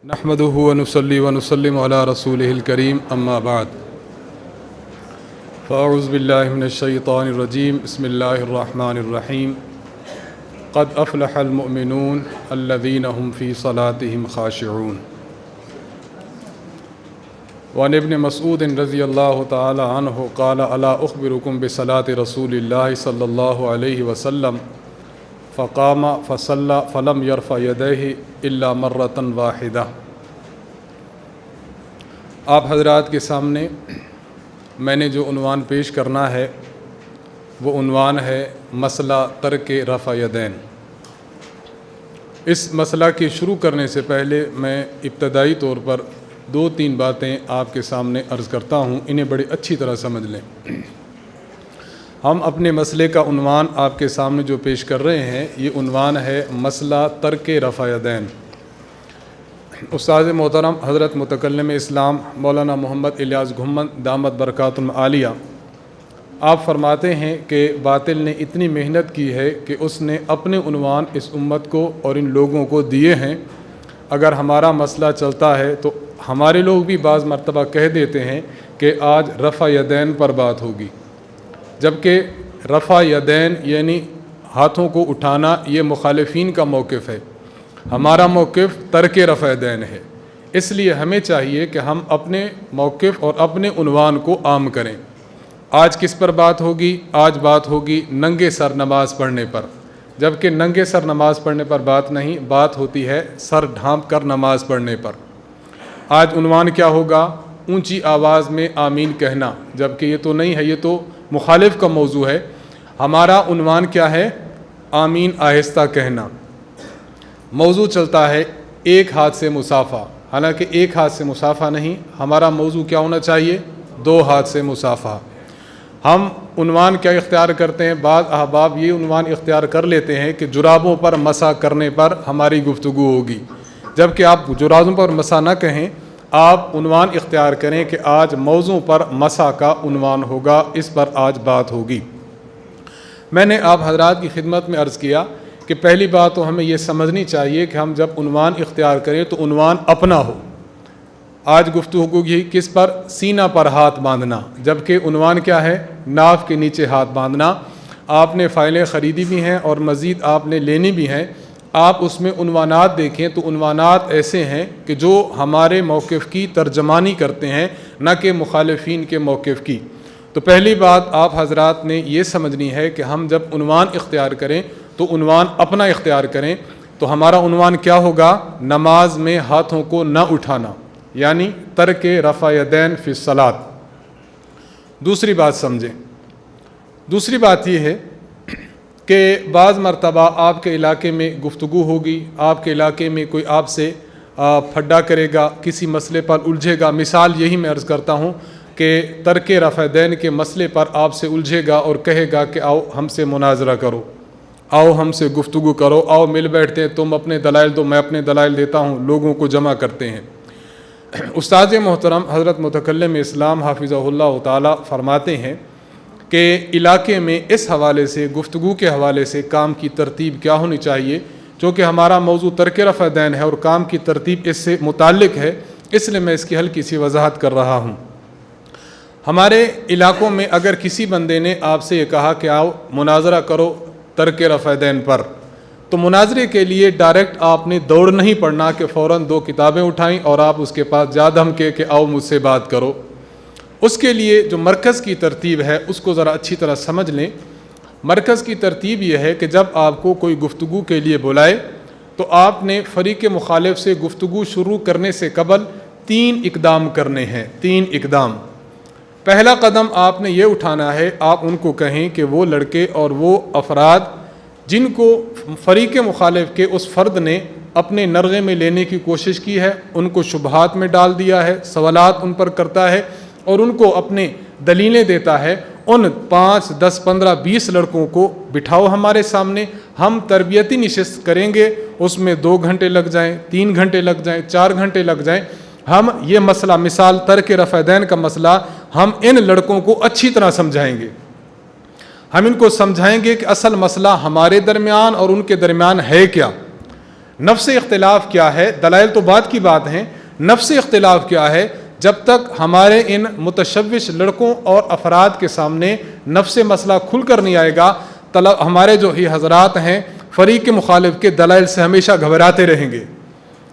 نحمده ونصلي ونسلم على رسوله الكريم اما بعد فاعوذ بالله من الشيطان الرجيم بسم الله الرحمن الرحيم قد افلح المؤمنون الذين هم في صلاتهم خاشعون وعن ابن مسعود رضي الله تعالى عنه قال الا اخبركم بصلاة رسول الله صلى الله عليه وسلم فقام فصلى فلم يرفع يديه الا مرة واحدة۔ آپ حضرات کے سامنے میں نے جو عنوان پیش کرنا ہے وہ عنوان ہے مسئلہ ترک رفع یدین۔ اس مسئلہ کے شروع کرنے سے پہلے میں ابتدائی طور پر دو تین باتیں آپ کے سامنے عرض کرتا ہوں، انہیں بڑی اچھی طرح سمجھ لیں۔ ہم اپنے مسئلے کا عنوان آپ کے سامنے جو پیش کر رہے ہیں یہ عنوان ہے مسئلہ ترک رفع یدین۔ استاد محترم حضرت متکلم اسلام مولانا محمد الیاس گھمن دامت برکاتہم عالیہ آپ فرماتے ہیں کہ باطل نے اتنی محنت کی ہے کہ اس نے اپنے عنوان اس امت کو اور ان لوگوں کو دیے ہیں۔ اگر ہمارا مسئلہ چلتا ہے تو ہمارے لوگ بھی بعض مرتبہ کہہ دیتے ہیں کہ آج رفع یدین پر بات ہوگی، جبکہ رفع یدین یعنی ہاتھوں کو اٹھانا یہ مخالفین کا موقف ہے، ہمارا موقف ترک رفع یدین ہے۔ اس لیے ہمیں چاہیے کہ ہم اپنے موقف اور اپنے عنوان کو عام کریں۔ آج کس پر بات ہوگی؟ آج بات ہوگی ننگے سر نماز پڑھنے پر، جبکہ ننگے سر نماز پڑھنے پر بات نہیں، بات ہوتی ہے سر ڈھانپ کر نماز پڑھنے پر۔ آج عنوان کیا ہوگا؟ اونچی آواز میں آمین کہنا، جبکہ یہ تو نہیں ہے، یہ تو مخالف کا موضوع ہے۔ ہمارا عنوان کیا ہے؟ آمین آہستہ کہنا۔ موضوع چلتا ہے ایک ہاتھ سے مصافحہ، حالانکہ ایک ہاتھ سے مصافحہ نہیں، ہمارا موضوع کیا ہونا چاہیے؟ دو ہاتھ سے مصافحہ۔ ہم عنوان کیا اختیار کرتے ہیں؟ بعض احباب یہ عنوان اختیار کر لیتے ہیں کہ جرابوں پر مسح کرنے پر ہماری گفتگو ہوگی، جبکہ آپ جرابوں پر مسح نہ کہیں، آپ عنوان اختیار کریں کہ آج موضوع پر مسح کا عنوان ہوگا، اس پر آج بات ہوگی۔ میں نے آپ حضرات کی خدمت میں عرض کیا کہ پہلی بات تو ہمیں یہ سمجھنی چاہیے کہ ہم جب عنوان اختیار کریں تو عنوان اپنا ہو۔ آج گفتگو کی کس پر؟ سینہ پر ہاتھ باندھنا، جبکہ عنوان کیا ہے؟ ناف کے نیچے ہاتھ باندھنا۔ آپ نے فائلیں خریدی بھی ہیں اور مزید آپ نے لینی بھی ہیں، آپ اس میں عنوانات دیکھیں تو عنوانات ایسے ہیں کہ جو ہمارے موقف کی ترجمانی کرتے ہیں، نہ کہ مخالفین کے موقف کی۔ تو پہلی بات آپ حضرات نے یہ سمجھنی ہے کہ ہم جب عنوان اختیار کریں تو عنوان اپنا اختیار کریں، تو ہمارا عنوان کیا ہوگا؟ نماز میں ہاتھوں کو نہ اٹھانا، یعنی ترک رفع یدین فی الصلاۃ۔ دوسری بات سمجھیں، دوسری بات یہ ہے کہ بعض مرتبہ آپ کے علاقے میں گفتگو ہوگی، آپ کے علاقے میں کوئی آپ سے پھڈا کرے گا، کسی مسئلے پر الجھے گا۔ مثال یہی میں عرض کرتا ہوں کہ ترک رفع یدین کے مسئلے پر آپ سے الجھے گا اور کہے گا کہ آؤ ہم سے مناظرہ کرو، آؤ ہم سے گفتگو کرو، آؤ مل بیٹھتے ہیں، تم اپنے دلائل دو میں اپنے دلائل دیتا ہوں، لوگوں کو جمع کرتے ہیں۔ استاد محترم حضرت متکلم اسلام حافظہ اللہ تعالی فرماتے ہیں کہ علاقے میں اس حوالے سے، گفتگو کے حوالے سے کام کی ترتیب کیا ہونی چاہیے، چونکہ ہمارا موضوع ترک رفع یدین ہے اور کام کی ترتیب اس سے متعلق ہے، اس لیے میں اس کی ہلکی سی وضاحت کر رہا ہوں۔ ہمارے علاقوں میں اگر کسی بندے نے آپ سے یہ کہا کہ آؤ مناظرہ کرو ترک رفع یدین پر، تو مناظرے کے لیے ڈائریکٹ آپ نے دوڑ نہیں پڑنا کہ فوراً دو کتابیں اٹھائیں اور آپ اس کے پاس جا دھم کے کہ آؤ مجھ سے بات کرو۔ اس کے لیے جو مرکز کی ترتیب ہے اس کو ذرا اچھی طرح سمجھ لیں۔ مرکز کی ترتیب یہ ہے کہ جب آپ کو کوئی گفتگو کے لیے بلائے تو آپ نے فریق مخالف سے گفتگو شروع کرنے سے قبل 3 اقدام کرنے ہیں، 3 اقدام۔ پہلا قدم آپ نے یہ اٹھانا ہے، آپ ان کو کہیں کہ وہ لڑکے اور وہ افراد جن کو فریق مخالف کے اس فرد نے اپنے نرغے میں لینے کی کوشش کی ہے، ان کو شبہات میں ڈال دیا ہے، سوالات ان پر کرتا ہے اور ان کو اپنے دلیلیں دیتا ہے، ان 5 10 15 20 لڑکوں کو بٹھاؤ ہمارے سامنے، ہم تربیتی نشست کریں گے، اس میں 2 گھنٹے لگ جائیں، 3 گھنٹے لگ جائیں، 4 گھنٹے لگ جائیں، ہم یہ مسئلہ، مثال ترک رفع یدین کا مسئلہ، ہم ان لڑکوں کو اچھی طرح سمجھائیں گے، ہم ان کو سمجھائیں گے کہ اصل مسئلہ ہمارے درمیان اور ان کے درمیان ہے کیا۔ نفس اختلاف کیا ہے؟ دلائل تو بات کی بات ہیں، نفس اختلاف کیا ہے؟ جب تک ہمارے ان متشوش لڑکوں اور افراد کے سامنے نفس مسئلہ کھل کر نہیں آئے گا، ہمارے جو ہی حضرات ہیں فریق مخالف کے دلائل سے ہمیشہ گھبراتے رہیں گے۔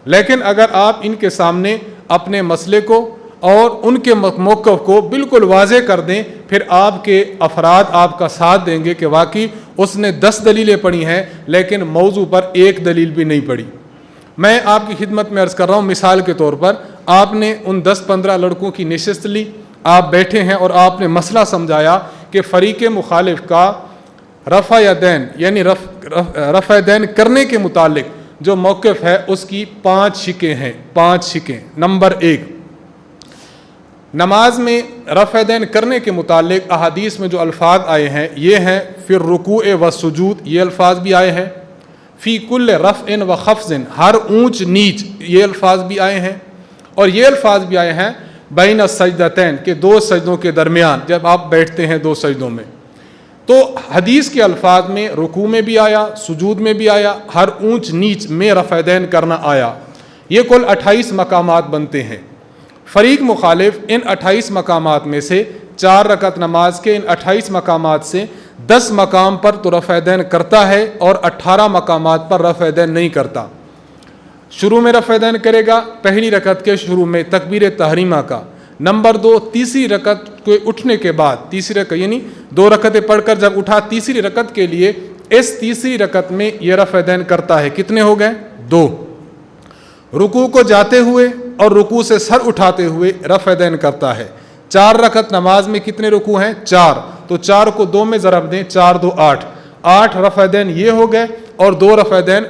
لیکن اگر آپ ان کے سامنے اپنے مسئلے کو اور ان کے موقف کو بالکل واضح کر دیں، پھر آپ کے افراد آپ کا ساتھ دیں گے کہ واقعی اس نے 10 دلیلیں پڑھی ہیں لیکن موضوع پر ایک دلیل بھی نہیں پڑھی۔ میں آپ کی خدمت میں عرض کر رہا ہوں، مثال کے طور پر آپ نے ان 10-15 لڑکوں کی نشست لی، آپ بیٹھے ہیں اور آپ نے مسئلہ سمجھایا کہ فریق مخالف کا رفع یدین یعنی رفع یدین کرنے کے متعلق جو موقف ہے اس کی 5 شقیں ہیں، 5 شقیں۔ نمبر 1، نماز میں رفع یدین کرنے کے متعلق احادیث میں جو الفاظ آئے ہیں یہ ہیں فی الرکوع والسجود، یہ الفاظ بھی آئے ہیں، فی کل رفع و خفض، ہر اونچ نیچ، یہ الفاظ بھی آئے ہیں، اور یہ الفاظ بھی آئے ہیں بین السجدتین کہ 2 سجدوں کے درمیان جب آپ بیٹھتے ہیں 2 سجدوں میں۔ تو حدیث کے الفاظ میں رکوع میں بھی آیا، سجود میں بھی آیا، ہر اونچ نیچ میں رفع یدین کرنا آیا۔ یہ کل 28 مقامات بنتے ہیں۔ فریق مخالف ان 28 مقامات میں سے 4 رکعت نماز کے ان 28 مقامات سے 10 مقام پر تو رفع یدین کرتا ہے اور 18 مقامات پر رفع یدین نہیں کرتا۔ شروع میں رفع یدین کرے گا پہلی رکعت کے شروع میں تکبیر تحریمہ کا، نمبر 2 تیسری رکعت کے اٹھنے کے بعد، تیسری رکعت یعنی 2 رکعتیں پڑھ کر جب اٹھا تیسری رکعت کے لیے اس تیسری رکعت میں یہ رفع یدین کرتا ہے۔ کتنے ہو گئے؟ 2۔ رکوع کو جاتے ہوئے اور رکوع سے سر اٹھاتے ہوئے رفع یدین کرتا ہے۔ 4 رکعت نماز میں کتنے رکوع ہیں؟ 4، تو 4 کو 2 میں ضرب دیں، 4 2 8، 8 رفع یدین یہ ہو گئے، اور 2 رفع یدین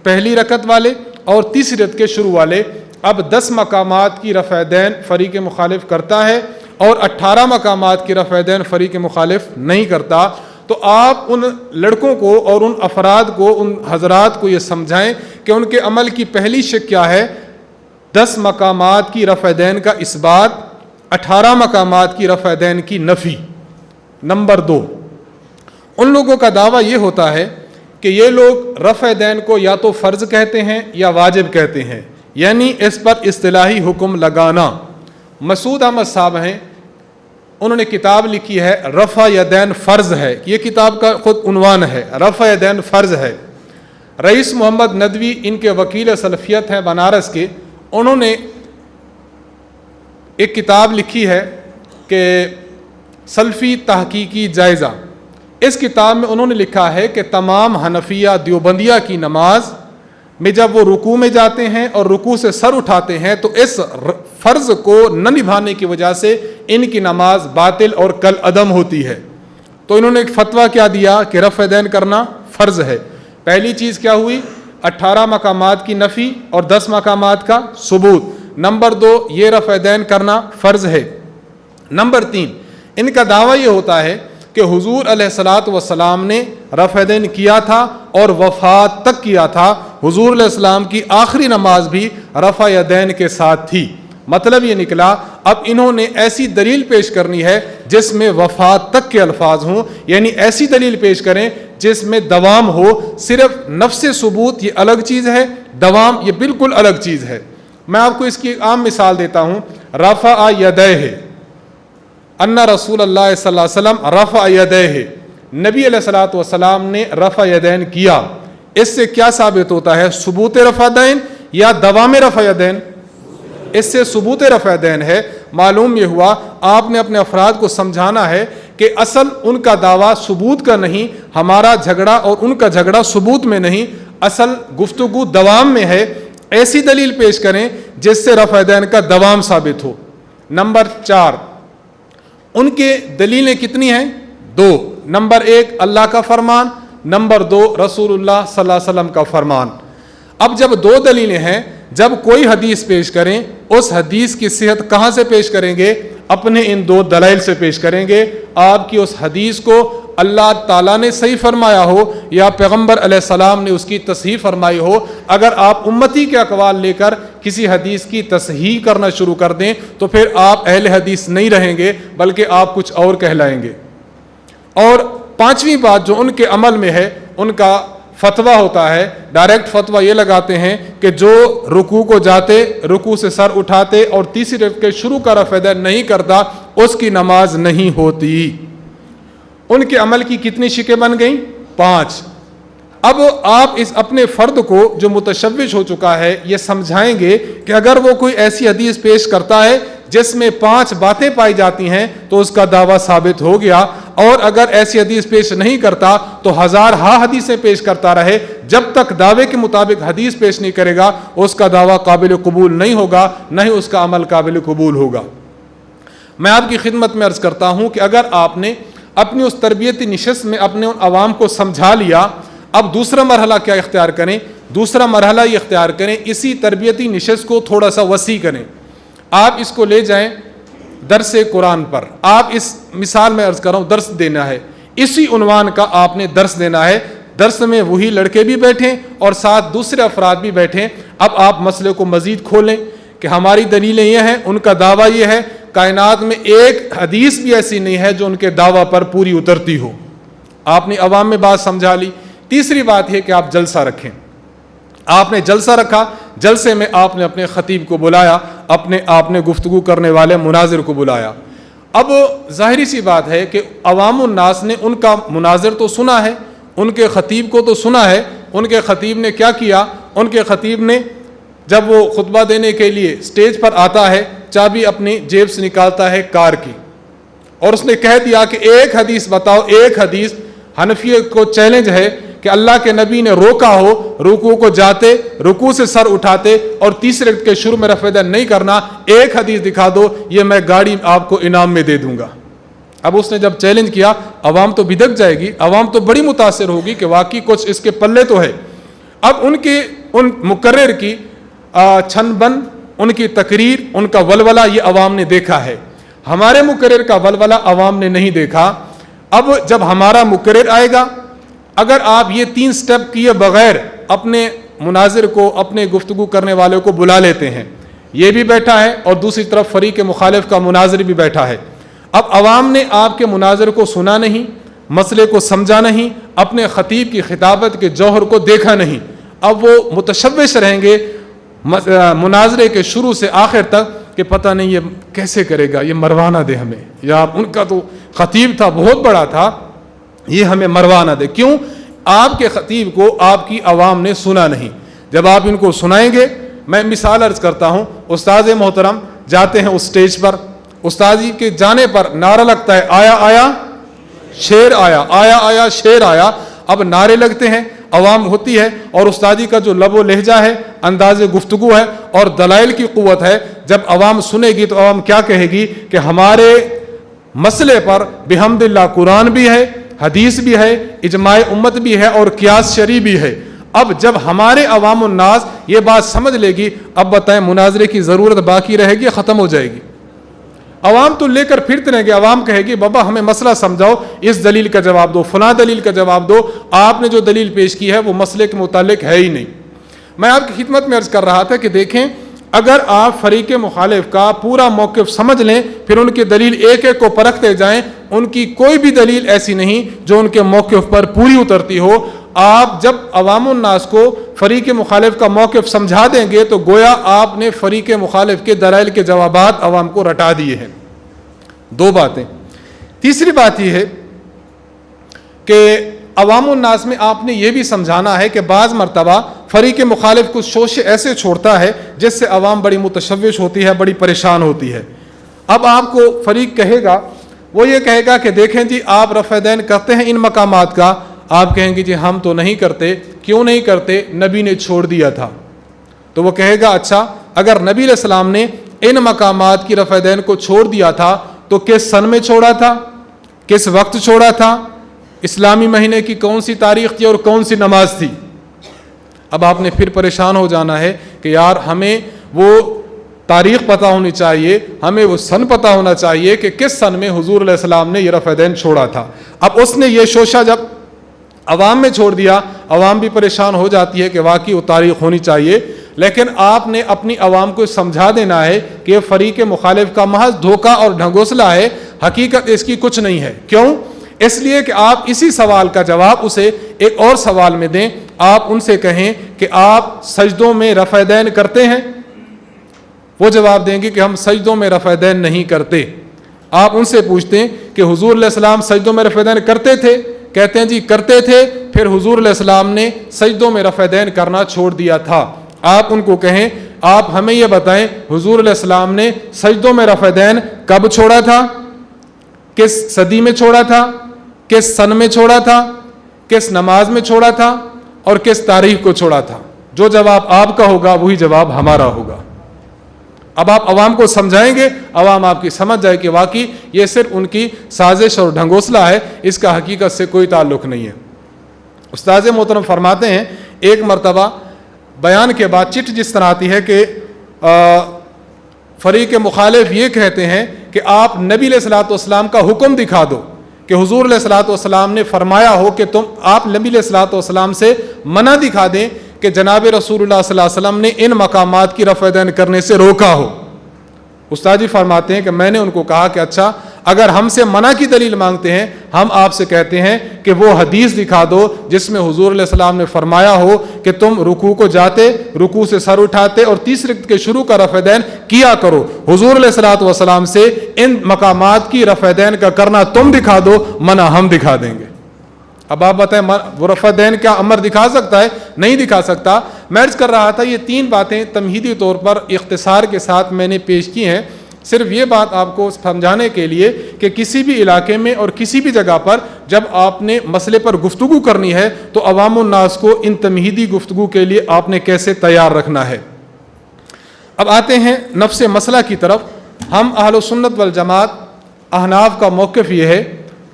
پہلی رکعت والے اور تیسری رکعت کے شروع والے۔ اب 10 مقامات کی رفع یدین فریق مخالف کرتا ہے اور 18 مقامات کی رفع یدین فریق مخالف نہیں کرتا۔ تو آپ ان لڑکوں کو اور ان افراد کو، ان حضرات کو یہ سمجھائیں کہ ان کے عمل کی پہلی شق کیا ہے؟ 10 مقامات کی رفع یدین کا اثبات، 18 مقامات کی رفع یدین کی نفی۔ نمبر 2، ان لوگوں کا دعویٰ یہ ہوتا ہے کہ یہ لوگ رفع یدین کو یا تو فرض کہتے ہیں یا واجب کہتے ہیں، یعنی اس پر اصطلاحی حکم لگانا۔ مسعود احمد صاحب ہیں، انہوں نے کتاب لکھی ہے رفع یدین فرض ہے، یہ کتاب کا خود عنوان ہے، رفع یدین فرض ہے۔ رئیس محمد ندوی ان کے وکیل سلفیت ہیں بنارس کے، انہوں نے ایک کتاب لکھی ہے کہ سلفی تحقیقی جائزہ۔ اس کتاب میں انہوں نے لکھا ہے کہ تمام حنفیہ دیوبندیہ کی نماز میں جب وہ رکوع میں جاتے ہیں اور رکوع سے سر اٹھاتے ہیں تو اس فرض کو نہ نبھانے کی وجہ سے ان کی نماز باطل اور کل عدم ہوتی ہے۔ تو انہوں نے ایک فتویٰ کیا دیا کہ رفع یدین کرنا فرض ہے۔ پہلی چیز کیا ہوئی؟ 18 مقامات کی نفی اور 10 مقامات کا ثبوت۔ نمبر 2، یہ رفع یدین کرنا فرض ہے۔ نمبر 3، ان کا دعویٰ یہ ہوتا ہے کہ حضور علیہ الصلوۃ والسلام نے رفع یدین کیا تھا اور وفات تک کیا تھا۔ حضور علیہ السلام کی آخری نماز بھی رفع یدین کے ساتھ تھی۔ مطلب یہ نکلا اب انہوں نے ایسی دلیل پیش کرنی ہے جس میں وفات تک کے الفاظ ہوں، یعنی ایسی دلیل پیش کریں جس میں دوام ہو۔ صرف نفس ثبوت یہ الگ چیز ہے، دوام یہ بالکل الگ چیز ہے۔ میں آپ کو اس کی عام مثال دیتا ہوں، رفع یدیہ، ان رسول اللہ صلی اللہ علیہ وسلم رفع یدیہ، نبی علیہ الصلوۃ والسلام نے رفع یدین کیا۔ اس سے کیا ثابت ہوتا ہے؟ ثبوت رفع یدین یا دوام رفع یدین؟ اس سے ثبوت رفع یدین ہے۔ معلوم یہ ہوا آپ نے اپنے افراد کو سمجھانا ہے کہ اصل ان کا دعویٰ ثبوت کا نہیں، ہمارا جھگڑا اور ان کا جھگڑا ثبوت میں نہیں، اصل گفتگو دوام میں ہے۔ ایسی دلیل پیش کریں جس سے رفع یدین کا دوام ثابت ہو۔ نمبر 4، ان کے دلیلیں کتنی ہیں؟ 2۔ نمبر 1 اللہ کا فرمان، نمبر 2 رسول اللہ صلی اللہ علیہ وسلم کا فرمان۔ اب جب 2 دلیلیں ہیں، جب کوئی حدیث پیش کریں اس حدیث کی صحت کہاں سے پیش کریں گے؟ اپنے ان 2 دلائل سے پیش کریں گے۔ آپ کی اس حدیث کو اللہ تعالیٰ نے صحیح فرمایا ہو یا پیغمبر علیہ السلام نے اس کی تصحیح فرمائی ہو۔ اگر آپ امتی کے اقوال لے کر کسی حدیث کی تصحیح کرنا شروع کر دیں تو پھر آپ اہل حدیث نہیں رہیں گے بلکہ آپ کچھ اور کہلائیں گے۔ اور 5ویں بات جو ان کے عمل میں ہے، ان کا فتویٰ ہوتا ہے، ڈائریکٹ فتویٰ یہ لگاتے ہیں کہ جو رکوع کو جاتے، رکوع سے سر اٹھاتے اور تیسری رکعت کے شروع کا رفع دین نہیں کرتا، اس کی نماز نہیں ہوتی۔ ان کے عمل کی کتنی شکیں بن گئیں؟ 5۔ اب آپ اس اپنے فرد کو جو متشوش ہو چکا ہے یہ سمجھائیں گے کہ اگر وہ کوئی ایسی حدیث پیش کرتا ہے جس میں 5 باتیں پائی جاتی ہیں تو اس کا دعویٰ ثابت ہو گیا، اور اگر ایسی حدیث پیش نہیں کرتا تو ہزار حدیثیں پیش کرتا رہے، جب تک دعوے کے مطابق حدیث پیش نہیں کرے گا اس کا دعویٰ قابل قبول نہیں ہوگا، نہ ہی اس کا عمل قابل قبول ہوگا۔ میں آپ کی خدمت میں عرض کرتا ہوں کہ اگر آپ نے اپنی اس تربیتی نشست میں اپنے ان عوام کو سمجھا لیا، اب دوسرا مرحلہ کیا اختیار کریں؟ دوسرا مرحلہ یہ اختیار کریں، اسی تربیتی نشست کو تھوڑا سا وسیع کریں۔ آپ اس کو لے جائیں درس قرآن پر۔ آپ اس مثال میں عرض کر رہا ہوں، درس دینا ہے، اسی عنوان کا آپ نے درس دینا ہے۔ درس میں وہی لڑکے بھی بیٹھیں اور ساتھ دوسرے افراد بھی بیٹھیں۔ اب آپ مسئلے کو مزید کھولیں کہ ہماری دلیلیں یہ ہیں، ان کا دعویٰ یہ ہے، کائنات میں ایک حدیث بھی ایسی نہیں ہے جو ان کے دعویٰ پر پوری اترتی ہو۔ آپ نے عوام میں بات سمجھا لی۔ تیسری بات ہے کہ آپ جلسہ رکھیں۔ آپ نے جلسہ رکھا، جلسے میں آپ نے اپنے خطیب کو بلایا، آپ نے گفتگو کرنے والے مناظر کو بلایا۔ اب ظاہری سی بات ہے کہ عوام الناس نے ان کا مناظر تو سنا ہے، ان کے خطیب کو تو سنا ہے۔ ان کے خطیب نے کیا کیا؟ ان کے خطیب نے جب وہ خطبہ دینے کے لیے سٹیج پر آتا ہے، چابی اپنی جیب سے نکالتا ہے کار کی، اور اس نے کہہ دیا کہ ایک حدیث بتاؤ، ایک حدیث۔ حنفیہ کو چیلنج ہے کہ اللہ کے نبی نے روکا ہو رکوع کو جاتے، رکوع سے سر اٹھاتے اور تیسرے رکعت کے شروع میں رفع دین نہیں کرنا، ایک حدیث دکھا دو، یہ میں گاڑی آپ کو انعام میں دے دوں گا۔ اب اس نے جب چیلنج کیا، عوام تو بدک جائے گی، عوام تو بڑی متاثر ہوگی کہ واقعی کچھ اس کے پلے تو ہے۔ اب ان مقرر کی چھن بن، ان کی تقریر، ان کا ولولہ یہ عوام نے دیکھا ہے۔ ہمارے مقرر کا ولولہ عوام نے نہیں دیکھا۔ اب جب ہمارا مقرر آئے گا، اگر آپ یہ 3 سٹیپ کیے بغیر اپنے مناظر کو، اپنے گفتگو کرنے والے کو بلا لیتے ہیں، یہ بھی بیٹھا ہے اور دوسری طرف فریق مخالف کا مناظر بھی بیٹھا ہے، اب عوام نے آپ کے مناظر کو سنا نہیں، مسئلے کو سمجھا نہیں، اپنے خطیب کی خطابت کے جوہر کو دیکھا نہیں، اب وہ متشوش رہیں گے مناظرے کے شروع سے آخر تک کہ پتہ نہیں یہ کیسے کرے گا، یہ مروانا دے ہمیں، یا ان کا تو خطیب تھا بہت بڑا تھا، یہ ہمیں مروانا دے۔ کیوں؟ آپ کے خطیب کو آپ کی عوام نے سنا نہیں۔ جب آپ ان کو سنائیں گے، میں مثال عرض کرتا ہوں، استاد محترم جاتے ہیں اس سٹیج پر، استاد جی کے جانے پر نعرہ لگتا ہے، آیا آیا شیر آیا، آیا آیا شیر آیا۔ اب نعرے لگتے ہیں، عوام ہوتی ہے، اور استادی کا جو لب و لہجہ ہے، انداز گفتگو ہے اور دلائل کی قوت ہے، جب عوام سنے گی تو عوام کیا کہے گی کہ ہمارے مسئلے پر بحمد اللہ قرآن بھی ہے، حدیث بھی ہے، اجماع امت بھی ہے اور قیاس شرعی بھی ہے۔ اب جب ہمارے عوام الناس یہ بات سمجھ لے گی، اب بتائیں مناظرے کی ضرورت باقی رہے گی، ختم ہو جائے گی؟ عوام تو لے کر پھرتے رہیں گے، عوام کہے گی بابا ہمیں مسئلہ سمجھاؤ، اس دلیل کا جواب دو، فلاں دلیل کا جواب دو، آپ نے جو دلیل پیش کی ہے وہ مسئلے کے متعلق ہے ہی نہیں۔ میں آپ کی خدمت میں عرض کر رہا تھا کہ دیکھیں، اگر آپ فریق مخالف کا پورا موقف سمجھ لیں، پھر ان کی دلیل ایک ایک کو پرکھتے جائیں، ان کی کوئی بھی دلیل ایسی نہیں جو ان کے موقف پر پوری اترتی ہو۔ آپ جب عوام الناس کو فریق مخالف کا موقف سمجھا دیں گے تو گویا آپ نے فریق مخالف کے دلائل کے جوابات عوام کو رٹا دیے ہیں۔ 2 باتیں۔ تیسری بات یہ ہے کہ عوام الناس میں آپ نے یہ بھی سمجھانا ہے کہ بعض مرتبہ فریق مخالف کچھ شوشے ایسے چھوڑتا ہے جس سے عوام بڑی متشوش ہوتی ہے، بڑی پریشان ہوتی ہے۔ اب آپ کو فریق کہے گا، وہ یہ کہے گا کہ دیکھیں جی آپ رفع دین کرتے ہیں ان مقامات کا، آپ کہیں گے جی ہم تو نہیں کرتے۔ کیوں نہیں کرتے؟ نبی نے چھوڑ دیا تھا۔ تو وہ کہے گا اچھا، اگر نبی علیہ السلام نے ان مقامات کی رفع دین کو چھوڑ دیا تھا تو کس سن میں چھوڑا تھا، کس وقت چھوڑا تھا، اسلامی مہینے کی کون سی تاریخ تھی اور کون سی نماز تھی؟ اب آپ نے پھر پریشان ہو جانا ہے کہ یار ہمیں وہ تاریخ پتہ ہونی چاہیے، ہمیں وہ سن پتہ ہونا چاہیے کہ کس سن میں حضور علیہ السلام نے یہ رفع دین چھوڑا تھا۔ اب اس نے یہ شوشہ جب عوام میں چھوڑ دیا، عوام بھی پریشان ہو جاتی ہے کہ واقعی وہ تاریخ ہونی چاہیے، لیکن آپ نے اپنی عوام کو سمجھا دینا ہے کہ یہ فریق مخالف کا محض دھوکہ اور ڈھنگوسلہ ہے، حقیقت اس کی کچھ نہیں ہے۔ کیوں؟ اس لیے کہ آپ اسی سوال کا جواب اسے ایک اور سوال میں دیں. آپ ان سے کہیں کہ آپ سجدوں میں رفع دین کرتے ہیں؟ وہ جواب دیں گے کہ ہم سجدوں میں رفع دین نہیں کرتے. آپ ان سے پوچھتے ہیں کہ حضور علیہ السلام سجدوں میں رفع دین کرتے تھے؟ کہتے ہیں جی کرتے تھے، پھر حضور علیہ السلام نے سجدوں میں رفع دین کرنا چھوڑ دیا تھا. آپ ان کو کہیں آپ ہمیں یہ بتائیں حضور علیہ السلام نے سجدوں میں رفع دین کب چھوڑا تھا، کس صدی میں چھوڑا تھا، کس سن میں چھوڑا تھا، کس نماز میں چھوڑا تھا اور کس تاریخ کو چھوڑا تھا. جو جواب آپ کا ہوگا وہی جواب ہمارا ہوگا. اب آپ عوام کو سمجھائیں گے، عوام آپ کی سمجھ جائے کہ واقعی یہ صرف ان کی سازش اور ڈھنگوسلہ ہے، اس کا حقیقت سے کوئی تعلق نہیں ہے. استاذ محترم فرماتے ہیں ایک مرتبہ بیان کے بعد چٹ جس طرح آتی ہے کہ فریق مخالف یہ کہتے ہیں کہ آپ نبی علیہ الصلوۃ والسلام کا حکم دکھا دو کہ حضور علیہ الصلوۃ والسلام نے فرمایا ہو کہ آپ نبی علیہ الصلوۃ والسلام سے منع دکھا دیں کہ جناب رسول اللہ صلی اللہ علیہ وسلم نے ان مقامات کی رفع دین کرنے سے روکا ہو. استاد جی فرماتے ہیں کہ میں نے ان کو کہا کہ اچھا اگر ہم سے منع کی دلیل مانگتے ہیں ہم آپ سے کہتے ہیں کہ وہ حدیث دکھا دو جس میں حضور علیہ السلام نے فرمایا ہو کہ تم رکوع کو جاتے، رکوع سے سر اٹھاتے اور تیسری رکعت کے شروع کا رفع دین کیا کرو. حضور علیہ الصلوۃ والسلام سے ان مقامات کی رفع دین کا کرنا تم دکھا دو، منع ہم دکھا دیں گے. اب آپ بتائیں وہ رفع دین کیا عمر دکھا سکتا ہے؟ نہیں دکھا سکتا. میں عرض کر رہا تھا یہ تین باتیں تمہیدی طور پر اختصار کے ساتھ میں نے پیش کی ہیں، صرف یہ بات آپ کو سمجھانے کے لیے کہ کسی بھی علاقے میں اور کسی بھی جگہ پر جب آپ نے مسئلے پر گفتگو کرنی ہے تو عوام الناس کو ان تمہیدی گفتگو کے لیے آپ نے کیسے تیار رکھنا ہے. اب آتے ہیں نفس مسئلہ کی طرف. ہم اہل سنت والجماعت احناف کا موقف یہ ہے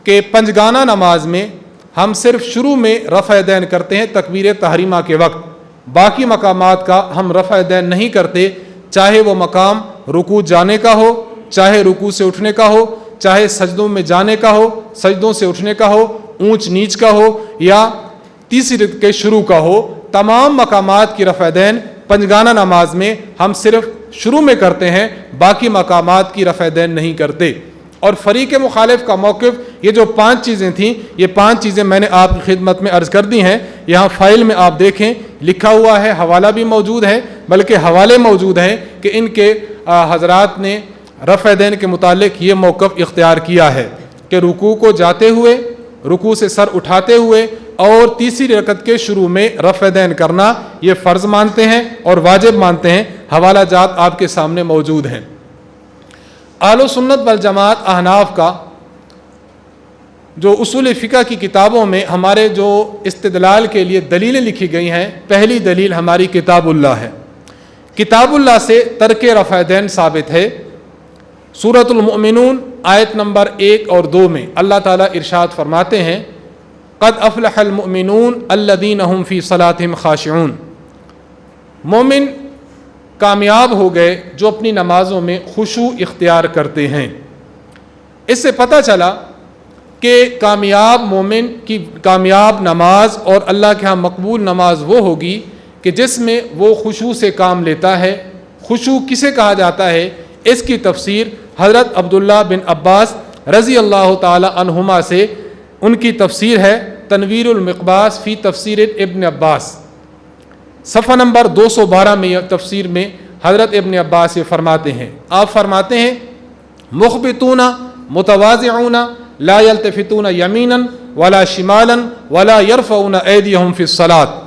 کہ پنجگانہ نماز میں ہم صرف شروع میں رفع دین کرتے ہیں تکبیر تحریمہ کے وقت، باقی مقامات کا ہم رفع دین نہیں کرتے، چاہے وہ مقام رکوع جانے کا ہو، چاہے رکوع سے اٹھنے کا ہو، چاہے سجدوں میں جانے کا ہو، سجدوں سے اٹھنے کا ہو، اونچ نیچ کا ہو یا تیسری رکعت کے شروع کا ہو. تمام مقامات کی رفع دین پنجگانہ نماز میں ہم صرف شروع میں کرتے ہیں، باقی مقامات کی رفع دین نہیں کرتے. اور فریق مخالف کا موقف یہ جو 5 چیزیں تھیں، یہ 5 چیزیں میں نے آپ کی خدمت میں عرض کر دی ہیں. یہاں فائل میں آپ دیکھیں لکھا ہوا ہے، حوالہ بھی موجود ہے، بلکہ حوالے موجود ہیں کہ ان کے حضرات نے رفع دین کے متعلق یہ موقف اختیار کیا ہے کہ رکوع کو جاتے ہوئے، رکوع سے سر اٹھاتے ہوئے اور تیسری رکعت کے شروع میں رفع دین کرنا یہ فرض مانتے ہیں اور واجب مانتے ہیں. حوالہ جات آپ کے سامنے موجود ہیں. اہل سنت والجماعت احناف کا جو اصول فقہ کی کتابوں میں ہمارے جو استدلال کے لیے دلیلیں لکھی گئی ہیں، پہلی دلیل ہماری کتاب اللہ ہے. کتاب اللہ سے ترک رفع دین ثابت ہے. سورۃ المؤمنون آیت نمبر 1 اور 2 میں اللہ تعالیٰ ارشاد فرماتے ہیں قد افلح المؤمنون الذین هم فی صلاتهم خاشعون. مومن کامیاب ہو گئے جو اپنی نمازوں میں خشوع اختیار کرتے ہیں. اس سے پتہ چلا کہ کامیاب مومن کی کامیاب نماز اور اللہ کے ہاں مقبول نماز وہ ہوگی کہ جس میں وہ خشوع سے کام لیتا ہے. خشوع کسے کہا جاتا ہے؟ اس کی تفسیر حضرت عبداللہ بن عباس رضی اللہ تعالی عنہما سے ان کی تفسیر ہے تنویر المقباس فی تفسیر ابن عباس. صفحہ نمبر 212 میں تفسیر میں حضرت ابن عباس یہ فرماتے ہیں، آپ فرماتے ہیں مخبتون متواضعون لا یلتفتون یمینا ولا شمالا ولا یرفعون ایدیہم فی الصلاۃ.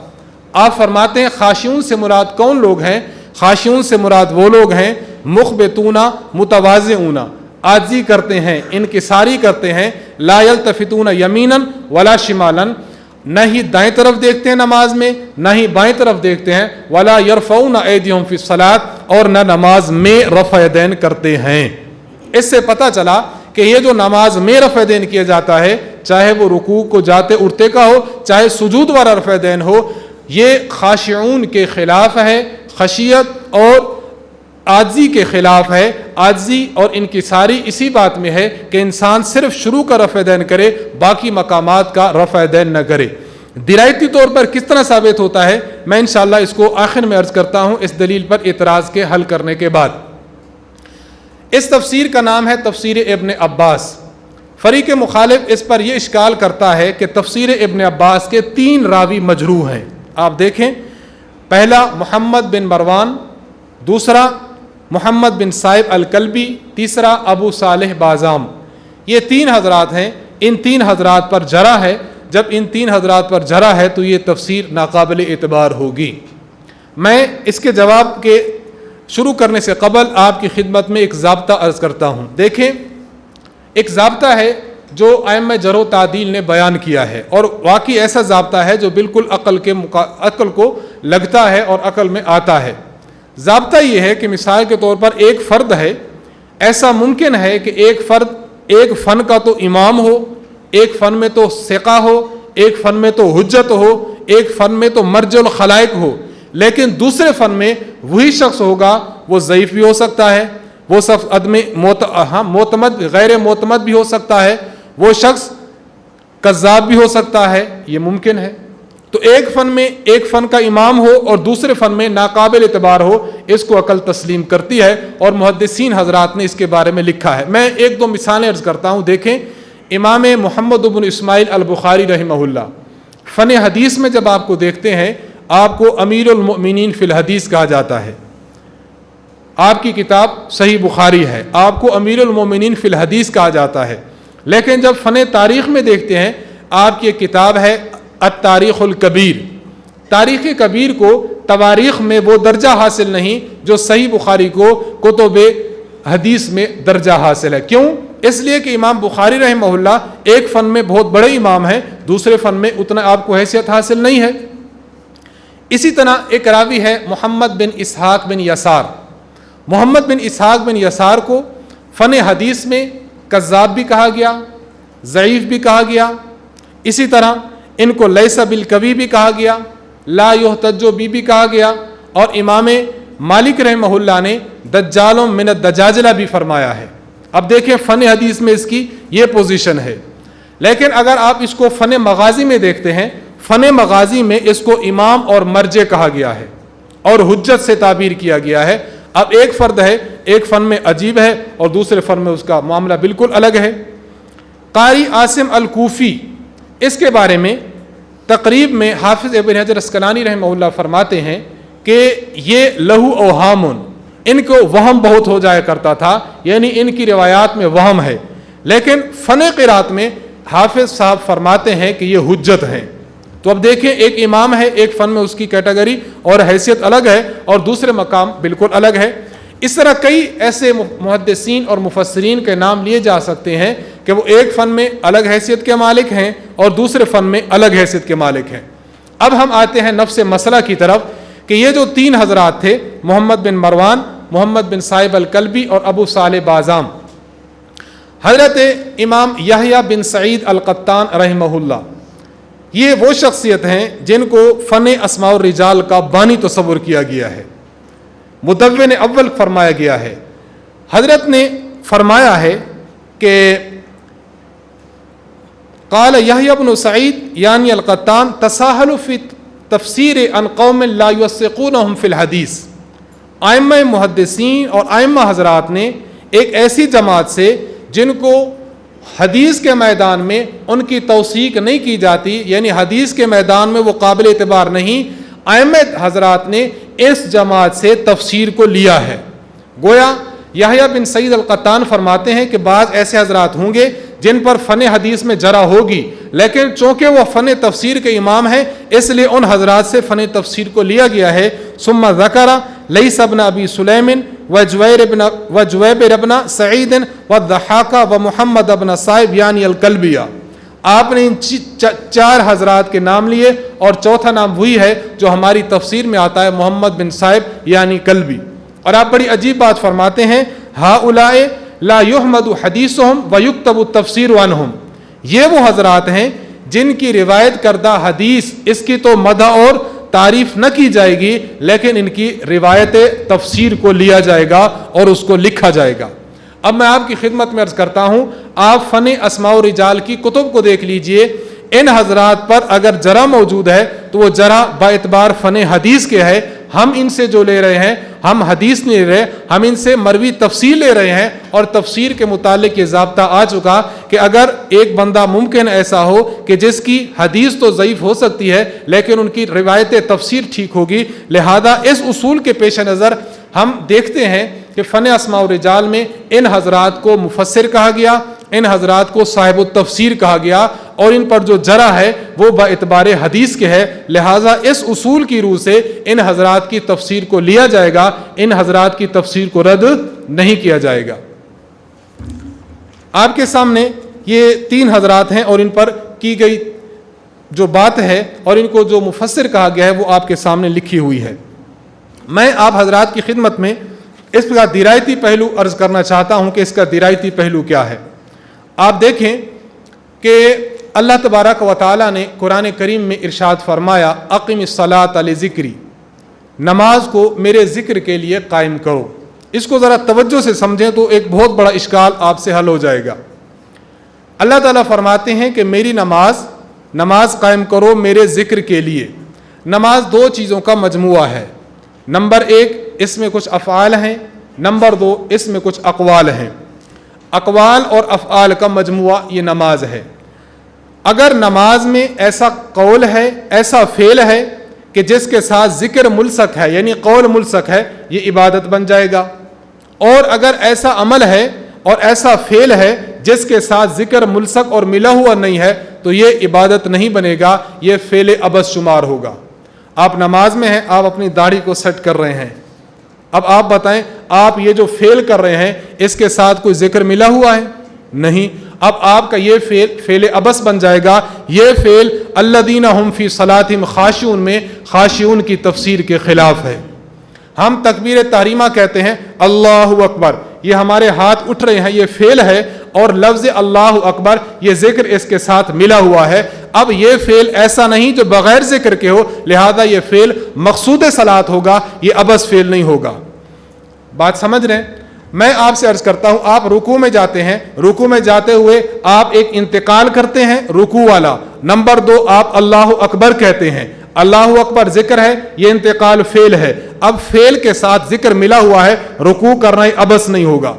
آپ فرماتے ہیں خاشعون سے مراد کون لوگ ہیں؟ خاشعون سے مراد وہ لوگ ہیں مخبتون متواضعون، عاجزی کرتے ہیں، انکساری کرتے ہیں، لا یلتفتون یمینا ولا شمالا، نہ ہی دائیں طرف دیکھتے ہیں نماز میں نہ ہی بائیں طرف دیکھتے ہیں، ولا یرفعون ایدیہم فی الصلاۃ، اور نہ نماز میں رفع دین کرتے ہیں. اس سے پتہ چلا کہ یہ جو نماز میں رفع دین کیا جاتا ہے، چاہے وہ رکوع کو جاتے اٹھتے کا ہو چاہے سجود والا رفع دین ہو، یہ خاشعون کے خلاف ہے، خشیت اور عاجزی کے خلاف ہے. عاجزی اور انکساری اسی بات میں ہے کہ انسان صرف شروع کا رفع دین کرے، باقی مقامات کا رفع دین نہ کرے. درایتی طور پر کس طرح ثابت ہوتا ہے میں انشاءاللہ اس کو آخر میں عرض کرتا ہوں اس دلیل پر اعتراض کے حل کرنے کے بعد. اس تفسیر کا نام ہے تفسیر ابن عباس. فریق مخالف اس پر یہ اشکال کرتا ہے کہ تفسیر ابن عباس کے 3 راوی مجروح ہیں. آپ دیکھیں، پہلا محمد بن مروان، دوسرا محمد بن صائب الکلبی، تیسرا ابو صالح بازام. یہ 3 حضرات ہیں. ان 3 حضرات پر جرح ہے. جب ان 3 حضرات پر جرح ہے تو یہ تفسیر ناقابل اعتبار ہوگی. میں اس کے جواب کے شروع کرنے سے قبل آپ کی خدمت میں ایک ضابطہ عرض کرتا ہوں. دیکھیں، ایک ضابطہ ہے جو ائمہ جرح و تعدیل نے بیان کیا ہے، اور واقعی ایسا ضابطہ ہے جو بالکل عقل کو لگتا ہے اور عقل میں آتا ہے. ضابطہ یہ ہے کہ مثال کے طور پر ایک فرد ہے، ایسا ممکن ہے کہ ایک فرد ایک فن کا تو امام ہو، ایک فن میں تو ثقہ ہو، ایک فن میں تو حجت ہو، ایک فن میں تو مرجع الخلائق ہو، لیکن دوسرے فن میں وہی شخص ہوگا، وہ ضعیف بھی ہو سکتا ہے، وہ شخص معتمد غیر معتمد بھی ہو سکتا ہے، وہ شخص کذاب بھی ہو سکتا ہے. یہ ممکن ہے. تو ایک فن میں ایک فن کا امام ہو اور دوسرے فن میں ناقابل اعتبار ہو، اس کو عقل تسلیم کرتی ہے، اور محدثین حضرات نے اس کے بارے میں لکھا ہے. میں 1-2 مثالیں عرض کرتا ہوں. دیکھیں، امام محمد بن اسماعیل البخاری رحمہ اللہ، فن حدیث میں جب آپ کو دیکھتے ہیں، آپ کو امیر المؤمنین فی الحدیث کہا جاتا ہے. آپ کی کتاب صحیح بخاری ہے، آپ کو امیر المؤمنین فی الحدیث کہا جاتا ہے. لیکن جب فن تاریخ میں دیکھتے ہیں، آپ کی ایک کتاب ہے التاریخ الکبیر. تاریخ کبیر کو تواریخ میں وہ درجہ حاصل نہیں جو صحیح بخاری کو کتب حدیث میں درجہ حاصل ہے. کیوں؟ اس لیے کہ امام بخاری رحمہ اللہ ایک فن میں بہت بڑے امام ہیں، دوسرے فن میں اتنا آپ کو حیثیت حاصل نہیں ہے. اسی طرح ایک راوی ہے محمد بن اسحاق بن یسار. محمد بن اسحاق بن یسار کو فن حدیث میں کذاب بھی کہا گیا، ضعیف بھی کہا گیا. اسی طرح ان کو لیس بالقوی بھی کہا گیا، لا یحتج بھی کہا گیا، اور امام مالک رحمہ اللہ نے دجال من الدجاجلہ بھی فرمایا ہے. اب دیکھیں، فن حدیث میں اس کی یہ پوزیشن ہے. لیکن اگر آپ اس کو فن مغازی میں دیکھتے ہیں، فن مغازی میں اس کو امام اور مرجع کہا گیا ہے اور حجت سے تعبیر کیا گیا ہے. اب ایک فرد ہے، ایک فن میں عجیب ہے اور دوسرے فن میں اس کا معاملہ بالکل الگ ہے. قاری عاصم الکوفی، اس کے بارے میں تقریب میں حافظ ابن حجر اسقلانی رحمہ اللہ فرماتے ہیں کہ یہ لہو اوہامن، ان کو وہم بہت ہو جایا کرتا تھا، یعنی ان کی روایات میں وہم ہے. لیکن فن قرات میں حافظ صاحب فرماتے ہیں کہ یہ حجت ہیں. تو اب دیکھیں، ایک امام ہے، ایک فن میں اس کی کیٹیگری اور حیثیت الگ ہے اور دوسرے مقام بالکل الگ ہے. اس طرح کئی ایسے محدثین اور مفسرین کے نام لیے جا سکتے ہیں کہ وہ ایک فن میں الگ حیثیت کے مالک ہیں اور دوسرے فن میں الگ حیثیت کے مالک ہیں. اب ہم آتے ہیں نفس مسئلہ کی طرف کہ یہ جو 3 حضرات تھے، محمد بن مروان، محمد بن صائب الکلبی اور ابو صالح بازام، حضرت امام یحییٰ بن سعید القطان رحمہ اللہ، یہ وہ شخصیت ہیں جن کو فن اسماء الرجال کا بانی تصور کیا گیا ہے، مدون اول فرمایا گیا ہے. حضرت نے فرمایا ہے کہ قال یحییٰ بن سعید یعنی القطان تساہل فی تفسیر عن قوم لا یوثقونہم فی الحدیث. ائمہ محدثین اور ائمہ حضرات نے ایک ایسی جماعت سے جن کو حدیث کے میدان میں ان کی توثیق نہیں کی جاتی، یعنی حدیث کے میدان میں وہ قابل اعتبار نہیں، ائمہ حضرات نے اس جماعت سے تفسیر کو لیا ہے. گویا یحییٰ بن سعید القطان فرماتے ہیں کہ بعض ایسے حضرات ہوں گے جن پر فن حدیث میں جرح ہوگی، لیکن چونکہ وہ فن تفسیر کے امام ہیں اس لیے ان حضرات سے فن تفسیر کو لیا گیا ہے. ثم ذکر لیث بن ابی سلیم وجویبر بن سعید والضحاک ومحمد بن صائب یعنی الکلبیہ. آپ نے ان 4 حضرات کے نام لیے اور چوتھا نام وہی ہے جو ہماری تفسیر میں آتا ہے، محمد بن صائب یعنی کلبی. اور آپ بڑی عجیب بات فرماتے ہیں، ہؤلاء لا یحمد حدیثہم ویکتب التفسیر عنہم. یہ وہ حضرات ہیں جن کی روایت کردہ حدیث اس کی تو مدح اور تعریف نہ کی جائے گی، لیکن ان کی روایت تفسیر کو لیا جائے گا اور اس کو لکھا جائے گا. اب میں آپ کی خدمت میں عرض کرتا ہوں، آپ فن اسماء و رجال کی کتب کو دیکھ لیجئے. ان حضرات پر اگر جرح موجود ہے تو وہ جرح با اعتبار فن حدیث کے ہے. ہم ان سے جو لے رہے ہیں ہم حدیث نہیں لے رہے, ہم ان سے مروی تفسیر لے رہے ہیں. اور تفسیر کے متعلق یہ ضابطہ آ چکا کہ اگر ایک بندہ ممکن ایسا ہو کہ جس کی حدیث تو ضعیف ہو سکتی ہے لیکن ان کی روایت تفسیر ٹھیک ہوگی, لہذا اس اصول کے پیش نظر ہم دیکھتے ہیں کہ فن اسماء و رجال میں ان حضرات کو مفسر کہا گیا, ان حضرات کو صاحب التفسیر کہا گیا, اور ان پر جو جرح ہے وہ با اعتبار حدیث کے ہے. لہٰذا اس اصول کی روح سے ان حضرات کی تفسیر کو لیا جائے گا, ان حضرات کی تفسیر کو رد نہیں کیا جائے گا. آپ کے سامنے یہ 3 حضرات ہیں اور ان پر کی گئی جو بات ہے اور ان کو جو مفسر کہا گیا ہے وہ آپ کے سامنے لکھی ہوئی ہے. میں آپ حضرات کی خدمت میں اس کا درایتی پہلو عرض کرنا چاہتا ہوں کہ اس کا درایتی پہلو کیا ہے. آپ دیکھیں کہ اللہ تبارک و تعالیٰ نے قرآن کریم میں ارشاد فرمایا, اقم الصلاۃ لذکری, نماز کو میرے ذکر کے لیے قائم کرو. اس کو ذرا توجہ سے سمجھیں تو ایک بہت بڑا اشکال آپ سے حل ہو جائے گا. اللہ تعالیٰ فرماتے ہیں کہ میری نماز قائم کرو میرے ذکر کے لیے. نماز 2 چیزوں کا مجموعہ ہے. نمبر 1 اس میں کچھ افعال ہیں, نمبر 2 اس میں کچھ اقوال ہیں. اقوال اور افعال کا مجموعہ یہ نماز ہے. اگر نماز میں ایسا قول ہے, ایسا فعل ہے کہ جس کے ساتھ ذکر ملصق ہے, یعنی قول ملصق ہے, یہ عبادت بن جائے گا. اور اگر ایسا عمل ہے اور ایسا فعل ہے جس کے ساتھ ذکر ملصق اور ملا ہوا نہیں ہے تو یہ عبادت نہیں بنے گا, یہ فعل عبث شمار ہوگا. آپ نماز میں ہیں, آپ اپنی داڑھی کو سیٹ کر رہے ہیں. اب آپ بتائیں, آپ یہ جو فعل کر رہے ہیں اس کے ساتھ کوئی ذکر ملا ہوا ہے؟ نہیں. اب آپ کا یہ فعل عبث بن جائے گا. یہ فعل الذین هم فی صلاتہم خاشعون میں خاشعون کی تفسیر کے خلاف ہے. ہم تکبیر تحریمہ کہتے ہیں اللہ اکبر, یہ ہمارے ہاتھ اٹھ رہے ہیں, یہ فعل ہے, اور لفظ اللہ اکبر یہ ذکر اس کے ساتھ ملا ہوا ہے. اب یہ فعل ایسا نہیں جو بغیر ذکر کے ہو, لہذا یہ فعل مقصود صلاۃ ہوگا, یہ عبث فعل نہیں ہوگا. بات سمجھ رہے ہیں؟ میں آپ سے عرض کرتا ہوں, آپ رکوع میں جاتے ہیں, رکوع میں جاتے ہوئے آپ ایک انتقال کرتے ہیں رکوع والا. نمبر 2 آپ اللہ اکبر کہتے ہیں. اللہ اکبر ذکر ہے, یہ انتقال فعل ہے. اب فعل کے ساتھ ذکر ملا ہوا ہے, رکوع کرنا عبث نہیں ہوگا.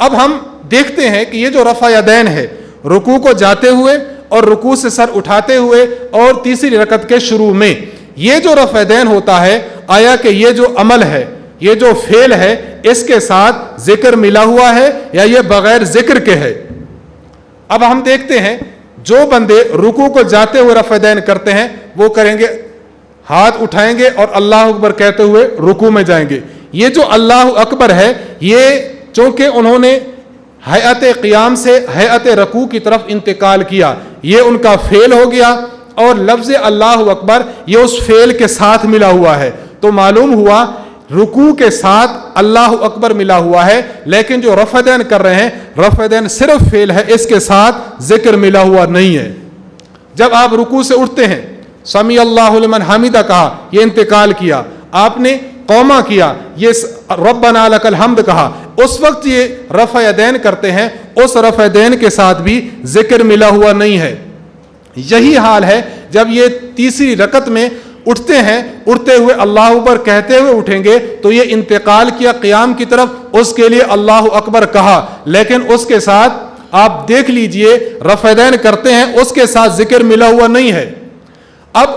اب ہم دیکھتے ہیں کہ یہ جو رفع یدین ہے, رکوع کو جاتے ہوئے اور رکوع سے سر اٹھاتے ہوئے اور تیسری رکعت کے شروع میں, یہ جو رفع یدین ہوتا ہے, آیا کہ یہ جو عمل ہے, یہ جو فعل ہے, اس کے ساتھ ذکر ملا ہوا ہے یا یہ بغیر ذکر کے ہے؟ اب ہم دیکھتے ہیں جو بندے رکوع کو جاتے ہوئے رفع یدین کرتے ہیں وہ کریں گے, ہاتھ اٹھائیں گے اور اللہ اکبر کہتے ہوئے رکوع میں جائیں گے. یہ جو اللہ اکبر ہے, یہ چونکہ انہوں نے ہیئت قیام سے ہیئت رکوع کی طرف انتقال کیا, یہ ان کا فعل ہو گیا, اور لفظ اللہ اکبر یہ اس فعل کے ساتھ ملا ہوا ہے. تو معلوم ہوا رکوع کے ساتھ اللہ اکبر ملا ہوا ہے, لیکن جو رفع یدین کر رہے ہیں, رفع یدین صرف فعل ہے, اس کے ساتھ ذکر ملا ہوا نہیں ہے. جب آپ رکوع سے اٹھتے ہیں, سمی اللہ لمن حمیدہ کہا, یہ انتقال کیا, آپ نے قوما کیا, یہ ربنا لک الحمد کہا, اس وقت یہ رفع یدین کرتے ہیں, اس رفع یدین کے ساتھ بھی ذکر ملا ہوا نہیں ہے. یہی حال ہے جب یہ تیسری رکعت میں اٹھتے ہیں, اٹھتے ہوئے اللہ اکبر کہتے ہوئے اٹھیں گے تو یہ انتقال کیا قیام کی طرف, اس کے لیے اللہ اکبر کہا, لیکن اس کے ساتھ آپ دیکھ لیجئے رفع یدین کرتے ہیں, اس کے ساتھ ذکر ملا ہوا نہیں ہے. اب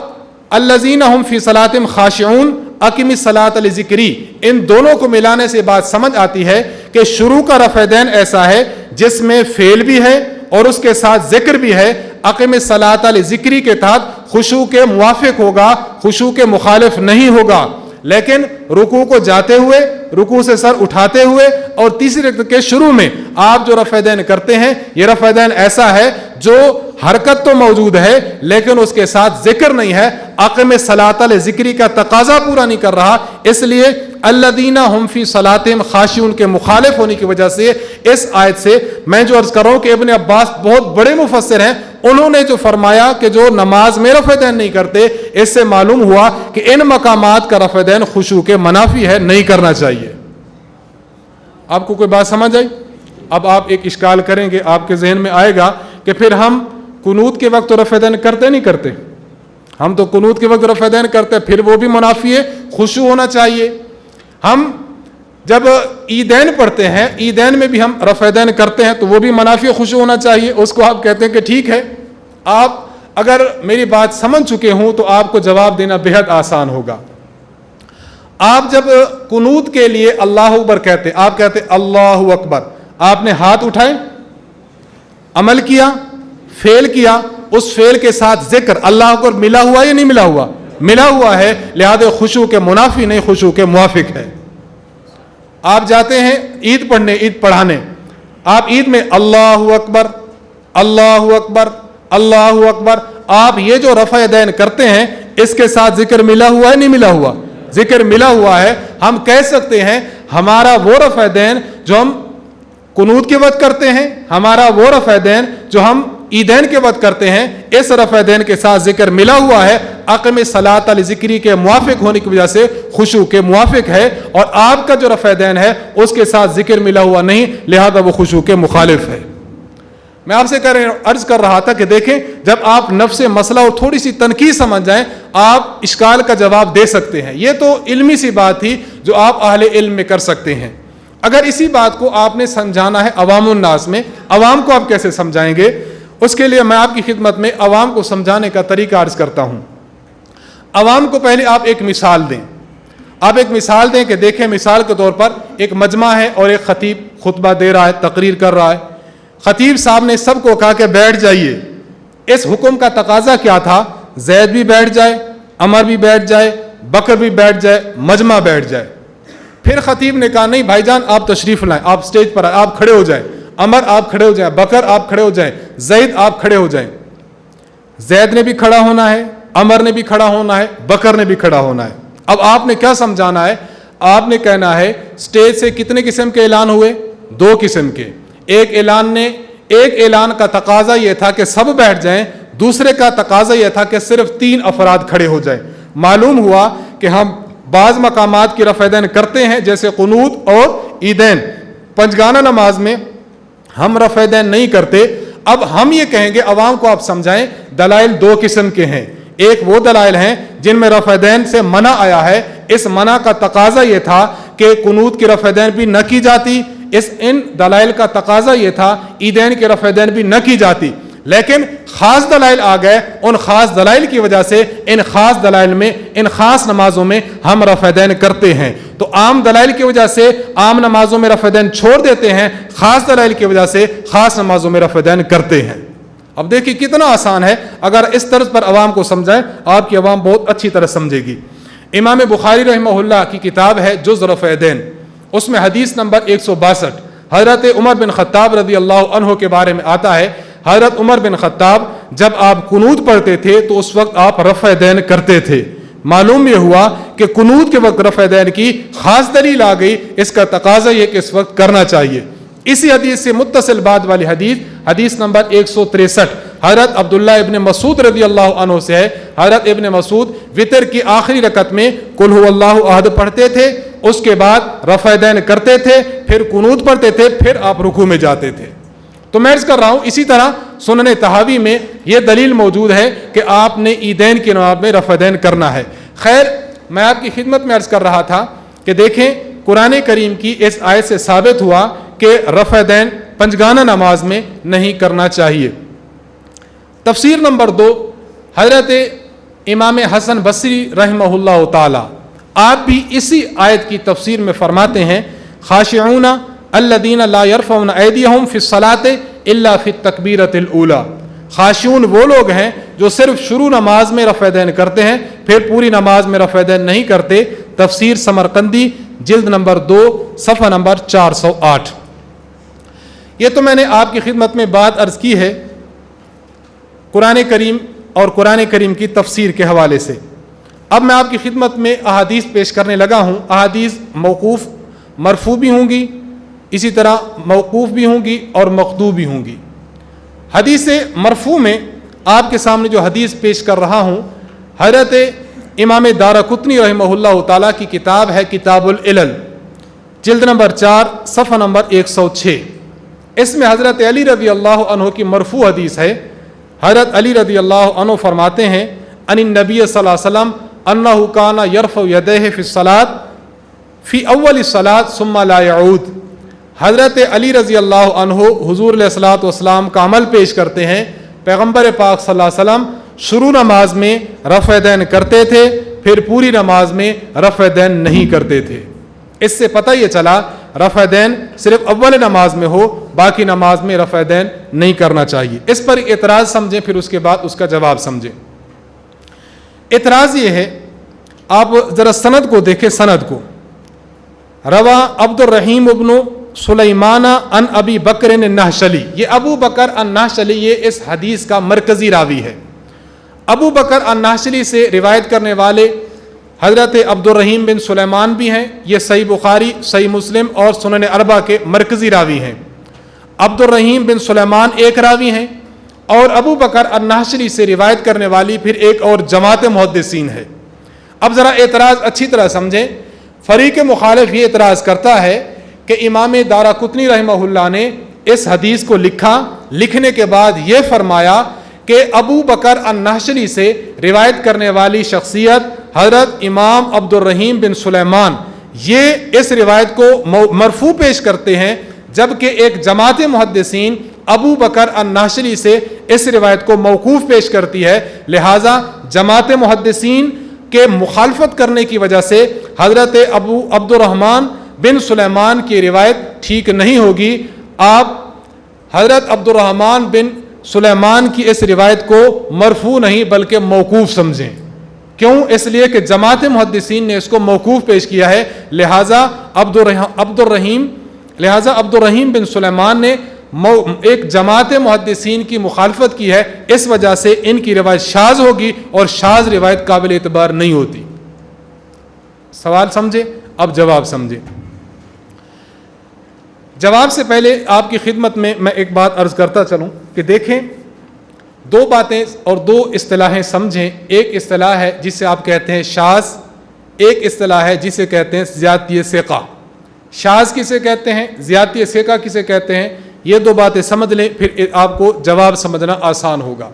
الذین هم فی صلاتہم خاشعون اقم الصلاۃ لذکری, ان دونوں کو ملانے سے بات سمجھ آتی ہے کہ شروع کا رفع یدین ایسا ہے جس میں فعل بھی ہے اور اس کے ساتھ ذکر بھی ہے. اقم الصلاۃ لذکری کے تحت خشوع کے موافق ہوگا, خشوع کے مخالف نہیں ہوگا. لیکن رکوع کو جاتے ہوئے, رکوع سے سر اٹھاتے ہوئے اور تیسری رکعت کے شروع میں آپ جو رفع یدین کرتے ہیں, یہ رفع یدین ایسا ہے جو حرکت تو موجود ہے لیکن اس کے ساتھ ذکر نہیں ہے. اقم الصلاۃ لذکری کا تقاضا پورا نہیں کر رہا, اس لیے الذین هم فی صلاتہم خاشعون کے مخالف ہونے کی وجہ سے اس آیت سے میں جو عرض کر رہا ہوں کہ ابن عباس بہت بڑے مفسر ہیں, انہوں نے جو فرمایا کہ جو نماز میں رفع یدین نہیں کرتے, اس سے معلوم ہوا کہ ان مقامات کا رفع یدین خشوع کے منافی ہے, نہیں کرنا چاہیے. آپ کو کوئی بات سمجھ آئی؟ اب آپ ایک اشکال کریں گے, آپ کے ذہن میں آئے گا کہ پھر ہم قنوت کے وقت رفع یدین کرتے نہیں کرتے؟ ہم تو قنوت کے وقت رفع یدین کرتے, پھر وہ بھی منافی ہے, خشوع ہونا چاہیے. ہم جب عیدین پڑھتے ہیں، عیدین میں بھی ہم رفع یدین کرتے ہیں، تو وہ بھی منافی خشوع ہونا چاہیے. اس کو آپ کہتے ہیں کہ ٹھیک ہے، آپ اگر میری بات سمجھ چکے ہوں تو آپ کو جواب دینا بہت آسان ہوگا. آپ جب قنوت کے لیے اللہ اکبر کہتے ہیں، آپ کہتے ہیں اللہ اکبر، آپ نے ہاتھ اٹھائے، عمل کیا، فعل کیا، اس فعل کے ساتھ ذکر اللہ اکبر ملا ہوا یا نہیں ملا ہوا؟ ملا ہوا ہے، لہذا خشوع کے منافی نہیں، خشوع کے موافق ہے. آپ جاتے ہیں عید پڑھنے، عید پڑھانے، آپ عید میں اللہ اکبر اللہ اکبر اللہ اکبر، آپ یہ جو رفع یدین کرتے ہیں اس کے ساتھ ذکر ملا ہوا ہے نہیں ملا ہوا؟ ذکر ملا ہوا ہے. ہم کہہ سکتے ہیں ہمارا وہ رفع یدین جو ہم قنوت کے وقت کرتے ہیں، ہمارا وہ رفع یدین جو ہم عیدین کے وقت کرتے ہیں، اس رفع یدین کے ساتھ ذکر ملا ہوا ہے، عقم صلاۃ علی ذکری کے موافق ہونے کی وجہ سے خشوع کے موافق ہے. اور آپ کا جو رفع یدین ہے اس کے ساتھ ذکر ملا ہوا نہیں، لہذا وہ خشوع کے مخالف ہے. میں آپ سے عرض کر رہا تھا کہ دیکھیں، جب آپ نفس مسئلہ اور تھوڑی سی تنقید سمجھ جائیں، آپ اشکال کا جواب دے سکتے ہیں. یہ تو علمی سی بات تھی جو آپ اہل علم میں کر سکتے ہیں. اگر اسی بات کو آپ نے سمجھانا ہے عوام الناس میں، عوام کو آپ کیسے سمجھائیں گے؟ اس کے لیے میں آپ کی خدمت میں عوام کو سمجھانے کا طریقہ عرض کرتا ہوں. عوام کو پہلے آپ ایک مثال دیں. آپ ایک مثال دیں کہ دیکھیں، مثال کے طور پر ایک مجمع ہے اور ایک خطیب خطبہ دے رہا ہے، تقریر کر رہا ہے. خطیب صاحب نے سب کو کہا کہ بیٹھ جائیے. اس حکم کا تقاضا کیا تھا؟ زید بھی بیٹھ جائے، عمر بھی بیٹھ جائے، بکر بھی بیٹھ جائے، مجمع بیٹھ جائے. پھر خطیب نے کہا نہیں بھائی جان آپ تشریف لائیں، آپ سٹیج پر آپ کھڑے ہو جائیں، عمر آپ کھڑے ہو جائیں، بکر آپ کھڑے ہو جائیں، زید آپ کھڑے ہو جائیں. زید نے بھی کھڑا ہونا ہے، عمر نے بھی کھڑا ہونا ہے، بکر نے بھی کھڑا ہونا ہے. اب آپ نے کیا سمجھانا ہے؟ آپ نے کہنا ہے سٹیج سے کتنے قسم کے اعلان ہوئے؟ 2 قسم کے. ایک اعلان کا تقاضا یہ تھا کہ سب بیٹھ جائیں، دوسرے کا تقاضا یہ تھا کہ صرف 3 افراد کھڑے ہو جائیں. معلوم ہوا کہ ہم بعض مقامات کی رفع یدین کرتے ہیں جیسے قنوت اور عیدین، پنجگانہ نماز میں ہم رفع یدین نہیں کرتے. اب ہم یہ کہیں گے عوام کو آپ سمجھائیں، دلائل 2 قسم کے ہیں. ایک وہ دلائل ہیں جن میں رفع یدین سے منع آیا ہے، اس منع کا تقاضا یہ تھا کہ قنوت کی رفع یدین بھی نہ کی جاتی، ان دلائل کا تقاضا یہ تھا عیدین کی رفع یدین بھی نہ کی جاتی. لیکن خاص دلائل آ گئے، ان خاص دلائل کی وجہ سے ان خاص دلائل میں، ان خاص نمازوں میں ہم رفع یدین کرتے ہیں. تو عام دلائل کی وجہ سے عام نمازوں میں رفع یدین چھوڑ دیتے ہیں، خاص دلائل کی وجہ سے خاص نمازوں میں رفع یدین کرتے ہیں. اب دیکھیں کتنا آسان ہے، اگر اس طرز پر عوام کو سمجھائیں آپ کی عوام بہت اچھی طرح سمجھے گی. امام بخاری رحمہ اللہ کی کتاب ہے جز رفع یدین، اس میں حدیث نمبر 162 حضرت عمر بن خطاب رضی اللہ عنہ کے بارے میں آتا ہے. حضرت عمر بن خطاب جب آپ قنوت پڑھتے تھے تو اس وقت آپ رفع یدین کرتے تھے. معلوم یہ ہوا کہ قنوت کے وقت رفع یدین کی خاص دلیل آ گئی، اس کا تقاضا یہ کہ اس وقت کرنا چاہیے. اسی حدیث سے متصل بعد والی حدیث نمبر 163 حضرت عبداللہ ابن مسعود رضی اللہ عنہ سے ہے. حضرت ابن مسعود وتر کی آخری رکعت میں قل هو اللہ احد پڑھتے تھے، اس کے بعد رفع یدین کرتے تھے، پھر قنوت پڑھتے تھے، پھر آپ رکوع میں جاتے تھے. تو میں عرض کر رہا ہوں اسی طرح سنن طحاوی میں یہ دلیل موجود ہے کہ آپ نے عیدین کی نماز میں رفع یدین کرنا ہے. خیر، میں آپ کی خدمت میں عرض کر رہا تھا کہ دیکھیں قرآن کریم کی اس آیت سے ثابت ہوا کہ رفع یدین پنجگانہ نماز میں نہیں کرنا چاہیے. تفسیر نمبر 2 حضرت امام حسن بصری رحمہ اللہ تعالی، آپ بھی اسی آیت کی تفسیر میں فرماتے ہیں خاشعون الذین لا یرفعون ایدیہم فی الصلاۃ الا فی التکبیرۃ الاولی. خاشعون وہ لوگ ہیں جو صرف شروع نماز میں رفع یدین کرتے ہیں، پھر پوری نماز میں رفع یدین نہیں کرتے. تفسیر سمرقندی جلد نمبر 2 صفحہ نمبر 408. یہ تو میں نے آپ کی خدمت میں بات عرض کی ہے قرآن کریم اور قرآن کریم کی تفسیر کے حوالے سے. اب میں آپ کی خدمت میں احادیث پیش کرنے لگا ہوں. احادیث موقوف مرفوع بھی ہوں گی، اسی طرح موقوف بھی ہوں گی اور مقطوع بھی ہوں گی. حدیث مرفوع میں آپ کے سامنے جو حدیث پیش کر رہا ہوں حضرت امام دارقطنی رحمہ اللہ تعالیٰ کی کتاب ہے کتاب العلل، جلد نمبر 4 صفحہ نمبر 106. اس میں حضرت علی رضی اللہ عنہ کی مرفوع حدیث ہے. حضرت علی رضی اللہ عنہ فرماتے ہیں ان النبی صلی اللہ علیہ وسلم انہ کان یرفع یدیہ فی الصلاۃ فی اول الصلاۃ ثم لا یعود. حضرت علی رضی اللہ عنہ حضور علیہ الصلوۃ والسلام کا عمل پیش کرتے ہیں. پیغمبر پاک صلی اللہ علیہ وسلم شروع نماز میں رفع دین کرتے تھے، پھر پوری نماز میں رفع دین نہیں کرتے تھے. اس سے پتہ یہ چلا رفع دین صرف اول نماز میں ہو، باقی نماز میں رفع دین نہیں کرنا چاہیے. اس پر اعتراض سمجھیں، پھر اس کے بعد اس کا جواب سمجھیں. اعتراض یہ ہے، آپ ذرا سند کو دیکھیں. سند کو روا عبد الرحیم ابن سلیمان عن ابی بکر النحشلی. یہ ابو بکر النحشلی یہ اس حدیث کا مرکزی راوی ہے. ابو بکر النحشلی سے روایت کرنے والے حضرت عبد الرحیم بن سلیمان بھی ہیں. یہ صحیح بخاری، صحیح مسلم اور سنن اربعہ کے مرکزی راوی ہیں. عبد الرحیم بن سلیمان ایک راوی ہیں، اور ابو بکر النحشلی سے روایت کرنے والی پھر ایک اور جماعت محدثین ہے. اب ذرا اعتراض اچھی طرح سمجھیں. فریق مخالف یہ اعتراض کرتا ہے کہ امام دارقطنی رحمہ اللہ نے اس حدیث کو لکھا، لکھنے کے بعد یہ فرمایا کہ ابو بکر النحشلی سے روایت کرنے والی شخصیت حضرت امام عبد الرحیم بن سلیمان یہ اس روایت کو مرفوع پیش کرتے ہیں، جبکہ ایک جماعت محدثین ابو بکر النحشلی سے اس روایت کو موقوف پیش کرتی ہے. لہٰذا جماعت محدثین کے مخالفت کرنے کی وجہ سے حضرت ابو عبد الرحمن بن سلیمان کی روایت ٹھیک نہیں ہوگی. آپ حضرت عبد الرحمن بن سلیمان کی اس روایت کو مرفوع نہیں بلکہ موقوف سمجھیں. کیوں؟ اس لیے کہ جماعت محدثین نے اس کو موقوف پیش کیا ہے. لہٰذا عبد الرحیم بن سلیمان نے ایک جماعت محدثین کی مخالفت کی ہے، اس وجہ سے ان کی روایت شاذ ہوگی، اور شاذ روایت قابل اعتبار نہیں ہوتی. سوال سمجھے؟ اب جواب سمجھے. جواب سے پہلے آپ کی خدمت میں ایک بات عرض کرتا چلوں کہ دیکھیں، دو باتیں اور دو اصطلاحیں سمجھیں. ایک اصطلاح ہے جسے آپ کہتے ہیں شاذ، ایک اصطلاح ہے جسے کہتے ہیں زیادتی ثقہ. شاذ کسے کہتے ہیں، زیادتی ثقہ کسے کہتے ہیں، یہ دو باتیں سمجھ لیں، پھر آپ کو جواب سمجھنا آسان ہوگا.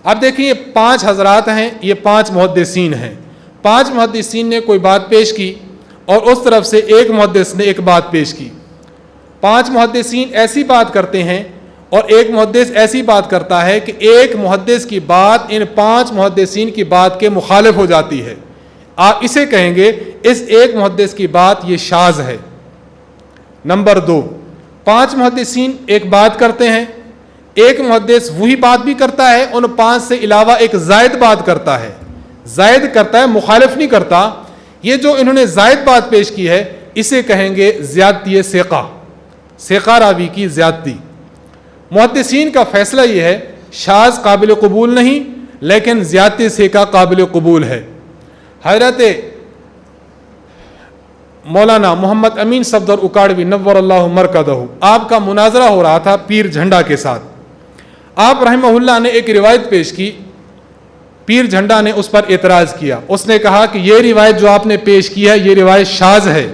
اب دیکھیں، یہ 5 حضرات ہیں، یہ 5 محدثین ہیں. 5 محدثین نے کوئی بات پیش کی اور اس طرف سے ایک محدث نے ایک بات پیش کی. 5 محدثین ایسی بات کرتے ہیں اور ایک محدث ایسی بات کرتا ہے کہ ایک محدث کی بات ان 5 محدثین کی بات کے مخالف ہو جاتی ہے. آپ اسے کہیں گے اس ایک محدث کی بات یہ شاذ ہے. نمبر 2، 5 محدثین ایک بات کرتے ہیں، ایک محدث وہی بات بھی کرتا ہے، ان 5 سے علاوہ ایک زائد بات کرتا ہے. زائد کرتا ہے، مخالف نہیں کرتا. یہ جو انہوں نے زائد بات پیش کی ہے اسے کہیں گے زیادتی ثقہ، ثقہ راوی کی زیادتی. محدثین کا فیصلہ یہ ہے شاذ قابل قبول نہیں لیکن زیادتی ثقہ قابل قبول ہے. حضرت مولانا محمد امین صفدر اکاڑوی نور اللہ مرکزہ، آپ کا مناظرہ ہو رہا تھا پیر جھنڈا کے ساتھ. آپ رحمہ اللہ نے ایک روایت پیش کی، پیر جھنڈا نے اس پر اعتراض کیا. اس نے کہا کہ یہ روایت جو آپ نے پیش کی ہے یہ روایت شاذ ہے.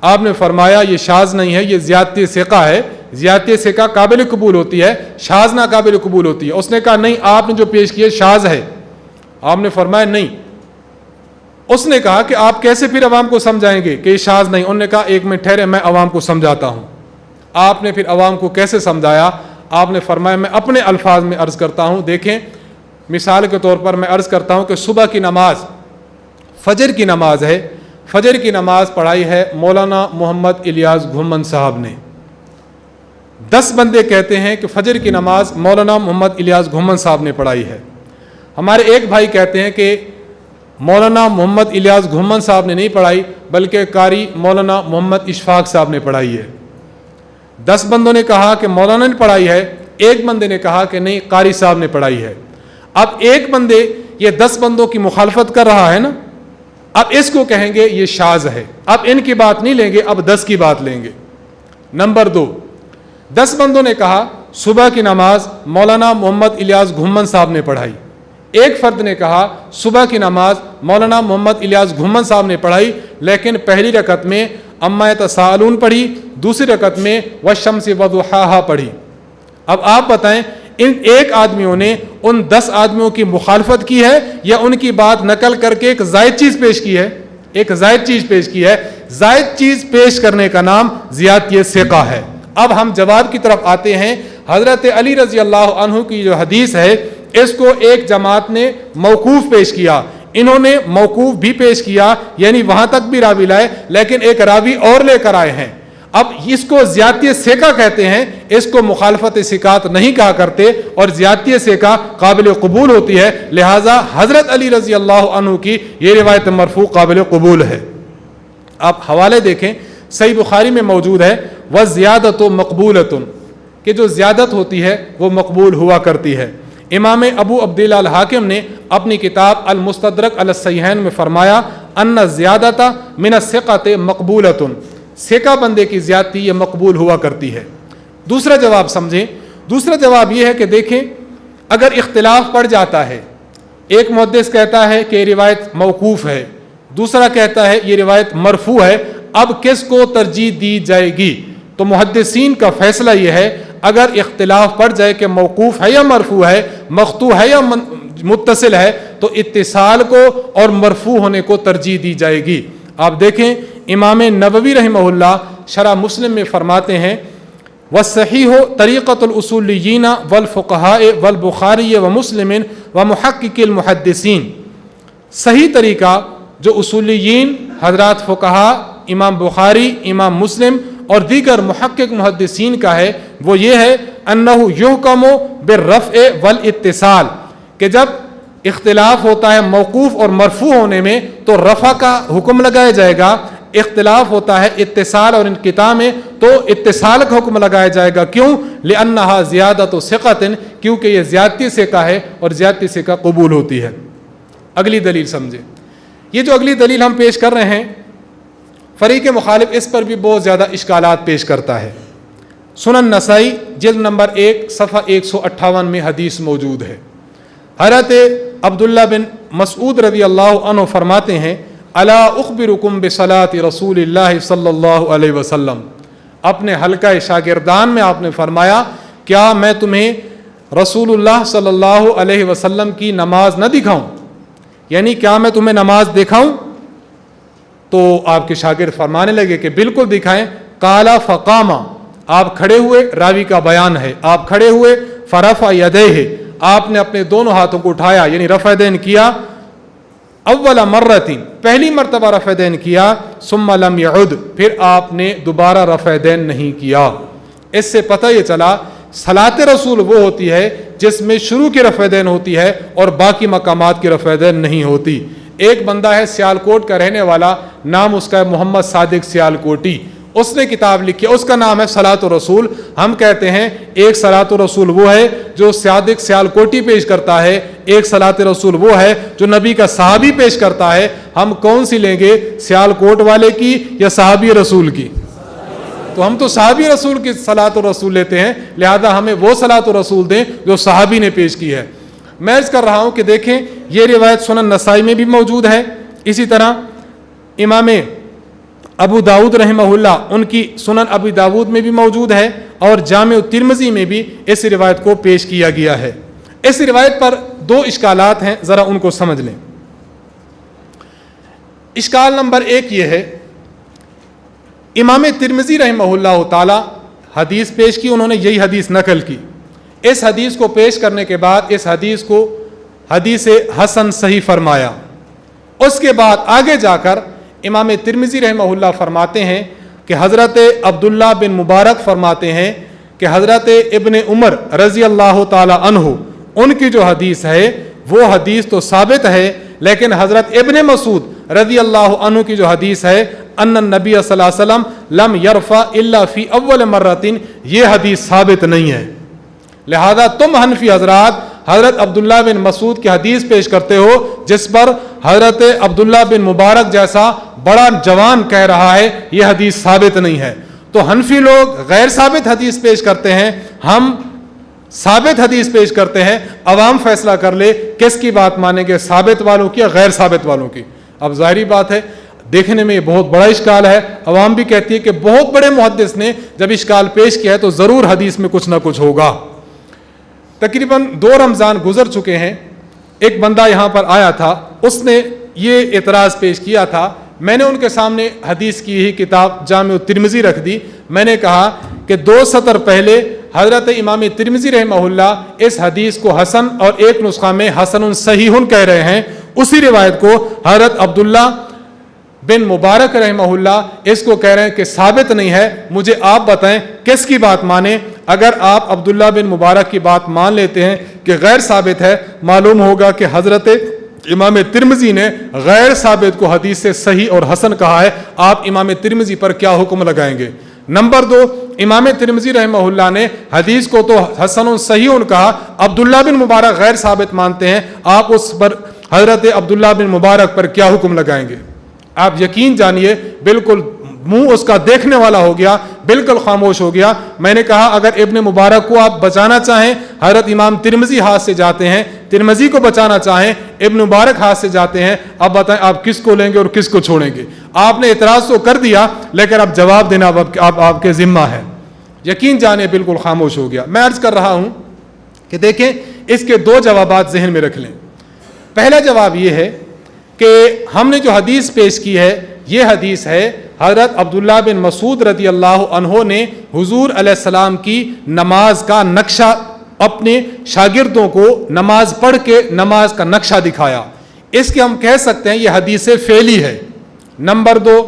آپ نے فرمایا یہ شاذ نہیں ہے، یہ زیادتی ثقہ ہے. زیادتی ثقہ قابل قبول ہوتی ہے، شاذ نہ قابل قبول ہوتی ہے. اس نے کہا نہیں، آپ نے جو پیش کیا شاذ ہے. آپ نے فرمایا نہیں. اس نے کہا کہ آپ کیسے پھر عوام کو سمجھائیں گے کہ یہ شاذ نہیں. انہوں نے کہا ایک منٹ ٹھہرے، میں عوام کو سمجھاتا ہوں. آپ نے پھر عوام کو کیسے سمجھایا؟ آپ نے فرمایا میں اپنے الفاظ میں عرض کرتا ہوں. دیکھیں، مثال کے طور پر میں عرض کرتا ہوں کہ صبح کی نماز فجر کی نماز ہے. فجر کی نماز پڑھائی ہے مولانا محمد الیاس گھمن صاحب نے. 10 بندے کہتے ہیں کہ فجر کی نماز مولانا محمد الیاس گھمن صاحب نے پڑھائی ہے. ہمارے ایک بھائی کہتے ہیں کہ مولانا محمد الیاس گھمن صاحب نے نہیں پڑھائی بلکہ قاری مولانا محمد اشفاق صاحب نے پڑھائی ہے. 10 بندوں نے کہا کہ مولانا نے پڑھائی ہے، ایک بندے نے کہا کہ نہیں قاری صاحب نے پڑھائی ہے. اب ایک بندے یہ 10 بندوں کی مخالفت کر رہا ہے نا، اب اس کو کہیں گے یہ شاذ ہے. اب ان کی بات نہیں لیں گے، اب 10 کی بات لیں گے. نمبر 2، 10 بندوں نے کہا صبح کی نماز مولانا محمد الیاس گھمن صاحب نے پڑھائی. ایک فرد نے کہا صبح کی نماز مولانا محمد الیاس گھمن صاحب نے پڑھائی، لیکن پہلی رکعت میں اما یتساءلون پڑھی، دوسری رکعت میں والشمس وضحاها پڑھی. اب آپ بتائیں ان ایک آدمیوں نے ان 10 آدمیوں کی مخالفت کی ہے یا ان کی بات نقل کر کے ایک زائد چیز پیش کی ہے؟ ایک زائد چیز پیش کی ہے. زائد چیز پیش کرنے کا نام زیادتی ثقہ ہے. اب ہم جواب کی طرف آتے ہیں. حضرت علی رضی اللہ عنہ کی جو حدیث ہے اس کو ایک جماعت نے موقوف پیش کیا, انہوں نے موقوف بھی پیش کیا, یعنی وہاں تک بھی راوی لائے لیکن ایک راوی اور لے کر آئے ہیں. اب اس کو زیادتی ثقہ کہتے ہیں, اس کو مخالفت ثقات نہیں کہا کرتے, اور زیادتی ثقہ قابل قبول ہوتی ہے. لہٰذا حضرت علی رضی اللہ عنہ کی یہ روایت مرفوع قابل قبول ہے. آپ حوالے دیکھیں, صحیح بخاری میں موجود ہے وَالزِّيَادَةُ مَقْبُولَةٌ, کہ جو زیادت ہوتی ہے وہ مقبول ہوا کرتی ہے. امام ابو عبداللہ الحاکم نے اپنی کتاب المستدرک علی الصحیحین میں فرمایا ان الزیادۃ من الثقۃ مقبولۃ, ثقہ بندے کی زیادتی یہ مقبول ہوا کرتی ہے. دوسرا جواب سمجھیں. دوسرا جواب یہ ہے کہ دیکھیں اگر اختلاف پڑ جاتا ہے, ایک محدث کہتا ہے کہ یہ روایت موقوف ہے, دوسرا کہتا ہے یہ روایت مرفوع ہے, اب کس کو ترجیح دی جائے گی؟ تو محدثین کا فیصلہ یہ ہے اگر اختلاف پڑ جائے کہ موقوف ہے یا مرفوع ہے, مقطوع ہے یا متصل ہے, تو اتصال کو اور مرفوع ہونے کو ترجیح دی جائے گی. آپ دیکھیں امام نووی رحمہ اللہ شرح مسلم میں فرماتے ہیں وَالصَّحِيحُ طَرِيقَةُ الْأُصُولِيِّينَ وَالْفُقَهَاءِ وَالْبُخَارِيِّ وَمُسْلِمٍ وَمُحَقِّقِ الْمُحَدِّثِينَ, صحیح طریقہ جو اصولیین حضرات فقہا, امام بخاری, امام مسلم اور دیگر محقق محدثین کا ہے وہ یہ ہے انہ یحکم بالرفع والاتصال, کہ جب اختلاف ہوتا ہے موقوف اور مرفوع ہونے میں تو رفع کا حکم لگایا جائے گا, اختلاف ہوتا ہے اتصال اور انقطاع میں تو اتصال کا حکم لگایا جائے گا. کیوں؟ لأنہا زیادۃ ثقۃ, کیونکہ یہ زیادتی ثقہ ہے اور زیادتی ثقہ قبول ہوتی ہے. اگلی دلیل سمجھے. یہ جو اگلی دلیل ہم پیش کر رہے ہیں فریق مخالف اس پر بھی بہت زیادہ اشکالات پیش کرتا ہے. سنن نسائی جلد نمبر 1 صفحہ 158 میں حدیث موجود ہے. حضرت عبداللہ بن مسعود رضی اللہ عنہ فرماتے ہیں الا اخبرکم بصلاۃ رسول اللہ صلی اللہ علیہ وسلم, اپنے حلقہ شاگردان میں آپ نے فرمایا کیا میں تمہیں رسول اللہ صلی اللہ علیہ وسلم کی نماز نہ دکھاؤں, یعنی کیا میں تمہیں نماز دکھاؤں؟ تو آپ کے شاگرد فرمانے لگے کہ بالکل دکھائیں. قال فقام, آپ کھڑے ہوئے, راوی کا بیان ہے, آپ کھڑے ہوئے, فرفع یدیہ, آپ نے اپنے دونوں ہاتھوں کو اٹھایا یعنی رفع دین کیا, اول مرۃ, پہلی مرتبہ رفع دین کیا, ثم لم یعد, پھر آپ نے دوبارہ رفع دین نہیں کیا. اس سے پتہ یہ چلا صلاۃ رسول وہ ہوتی ہے جس میں شروع کی رفع دین ہوتی ہے اور باقی مقامات کی رفع دین نہیں ہوتی. ایک بندہ ہے سیالکوٹ کا رہنے والا, نام اس کا ہے محمد صادق سیالکوٹی, اس نے کتاب لکھی, اس کا نام ہے صلاۃ الرسول. ہم کہتے ہیں ایک صلاۃ الرسول وہ ہے جو صادق سیالکوٹی پیش کرتا ہے, ایک صلاۃ رسول وہ ہے جو نبی کا صحابی پیش کرتا ہے. ہم کون سی لیں گے, سیالکوٹ والے کی یا صحابی رسول کی؟ تو ہم تو صحابی رسول کی صلاۃ الرسول لیتے ہیں, لہذا ہمیں وہ صلاۃ الرسول دیں جو صحابی نے پیش کی ہے. میں عرض کر رہا ہوں کہ دیکھیں یہ روایت سنن نسائی میں بھی موجود ہے, اسی طرح امام ابو داود رحمہ اللہ ان کی سنن ابی داود میں بھی موجود ہے, اور جامع ترمذی میں بھی اس روایت کو پیش کیا گیا ہے. اس روایت پر دو اشکالات ہیں, ذرا ان کو سمجھ لیں. اشکال نمبر 1 یہ ہے, امام ترمذی رحمہ اللہ تعالی حدیث پیش کی, انہوں نے یہی حدیث نقل کی. اس حدیث کو پیش کرنے کے بعد اس حدیث کو حدیث حسن صحیح فرمایا. اس کے بعد آگے جا کر امام ترمذی رحمہ اللہ فرماتے ہیں کہ حضرت عبداللہ بن مبارک فرماتے ہیں کہ حضرت ابن عمر رضی اللہ تعالی عنہ ان کی جو حدیث ہے وہ حدیث تو ثابت ہے, لیکن حضرت ابن مسعود رضی اللہ عنہ کی جو حدیث ہے ان النبی صلی اللہ علیہ وسلم لم یرفع الا فی اول مرۃ, یہ حدیث ثابت نہیں ہے. لہذا تم حنفی حضرات حضرت عبداللہ بن مسعود کی حدیث پیش کرتے ہو جس پر حضرت عبداللہ بن مبارک جیسا بڑا جوان کہہ رہا ہے یہ حدیث ثابت نہیں ہے. تو حنفی لوگ غیر ثابت حدیث پیش کرتے ہیں, ہم ثابت حدیث پیش کرتے ہیں. عوام فیصلہ کر لے کس کی بات مانیں گے, ثابت والوں کی یا غیر ثابت والوں کی. اب ظاہری بات ہے دیکھنے میں یہ بہت بڑا اشکال ہے. عوام بھی کہتی ہے کہ بہت بڑے محدث نے جب اشکال پیش کیا ہے تو ضرور حدیث میں کچھ نہ کچھ ہوگا. تقریباً 2 رمضان گزر چکے ہیں, ایک بندہ یہاں پر آیا تھا, اس نے یہ اعتراض پیش کیا تھا میں نے ان کے سامنے حدیث کی ہی کتاب جامع ترمذی رکھ دی. میں نے کہا کہ 2 سطر پہلے حضرت امام ترمذی رحمہ اللہ اس حدیث کو حسن اور ایک نسخہ میں حسن صحیح کہہ رہے ہیں. اسی روایت کو حضرت عبداللہ بن مبارک رحمہ اللہ اس کو کہہ رہے ہیں کہ ثابت نہیں ہے. مجھے آپ بتائیں کس کی بات مانیں؟ اگر آپ عبداللہ بن مبارک کی بات مان لیتے ہیں کہ غیر ثابت ہے، معلوم ہوگا کہ حضرت امام ترمذی نے غیر ثابت کو حدیث سے صحیح اور حسن کہا ہے. آپ امام ترمذی پر کیا حکم لگائیں گے؟ نمبر 2، امام ترمذی رحمہ اللہ نے حدیث کو تو حسن صحیح کہا، عبداللہ بن مبارک غیر ثابت مانتے ہیں. آپ اس پر حضرت عبداللہ بن مبارک پر کیا حکم لگائیں گے؟ آپ یقین جانیے بالکل منہ اس کا دیکھنے والا ہو گیا، بالکل خاموش ہو گیا. میں نے کہا اگر ابن مبارک کو آپ بچانا چاہیں، حضرت امام ترمذی ہاتھ سے جاتے ہیں، ترمذی کو بچانا چاہیں، ابن مبارک ہاتھ سے جاتے ہیں. اب بتائیں آپ کس کو لیں گے اور کس کو چھوڑیں گے؟ آپ نے اعتراض تو کر دیا لیکن اب جواب دینا اب آپ کے ذمہ ہے. یقین جانے بالکل خاموش ہو گیا. میں عرض کر رہا ہوں کہ دیکھیں اس کے 2 جوابات ذہن میں رکھ لیں. پہلا جواب یہ ہے کہ ہم نے جو حدیث پیش کی ہے یہ حدیث ہے حضرت عبداللہ بن مسعود رضی اللہ عنہ نے حضور علیہ السلام کی نماز کا نقشہ اپنے شاگردوں کو نماز پڑھ کے نماز کا نقشہ دکھایا. اس کے ہم کہہ سکتے ہیں یہ حدیث فعلی ہے. نمبر 2،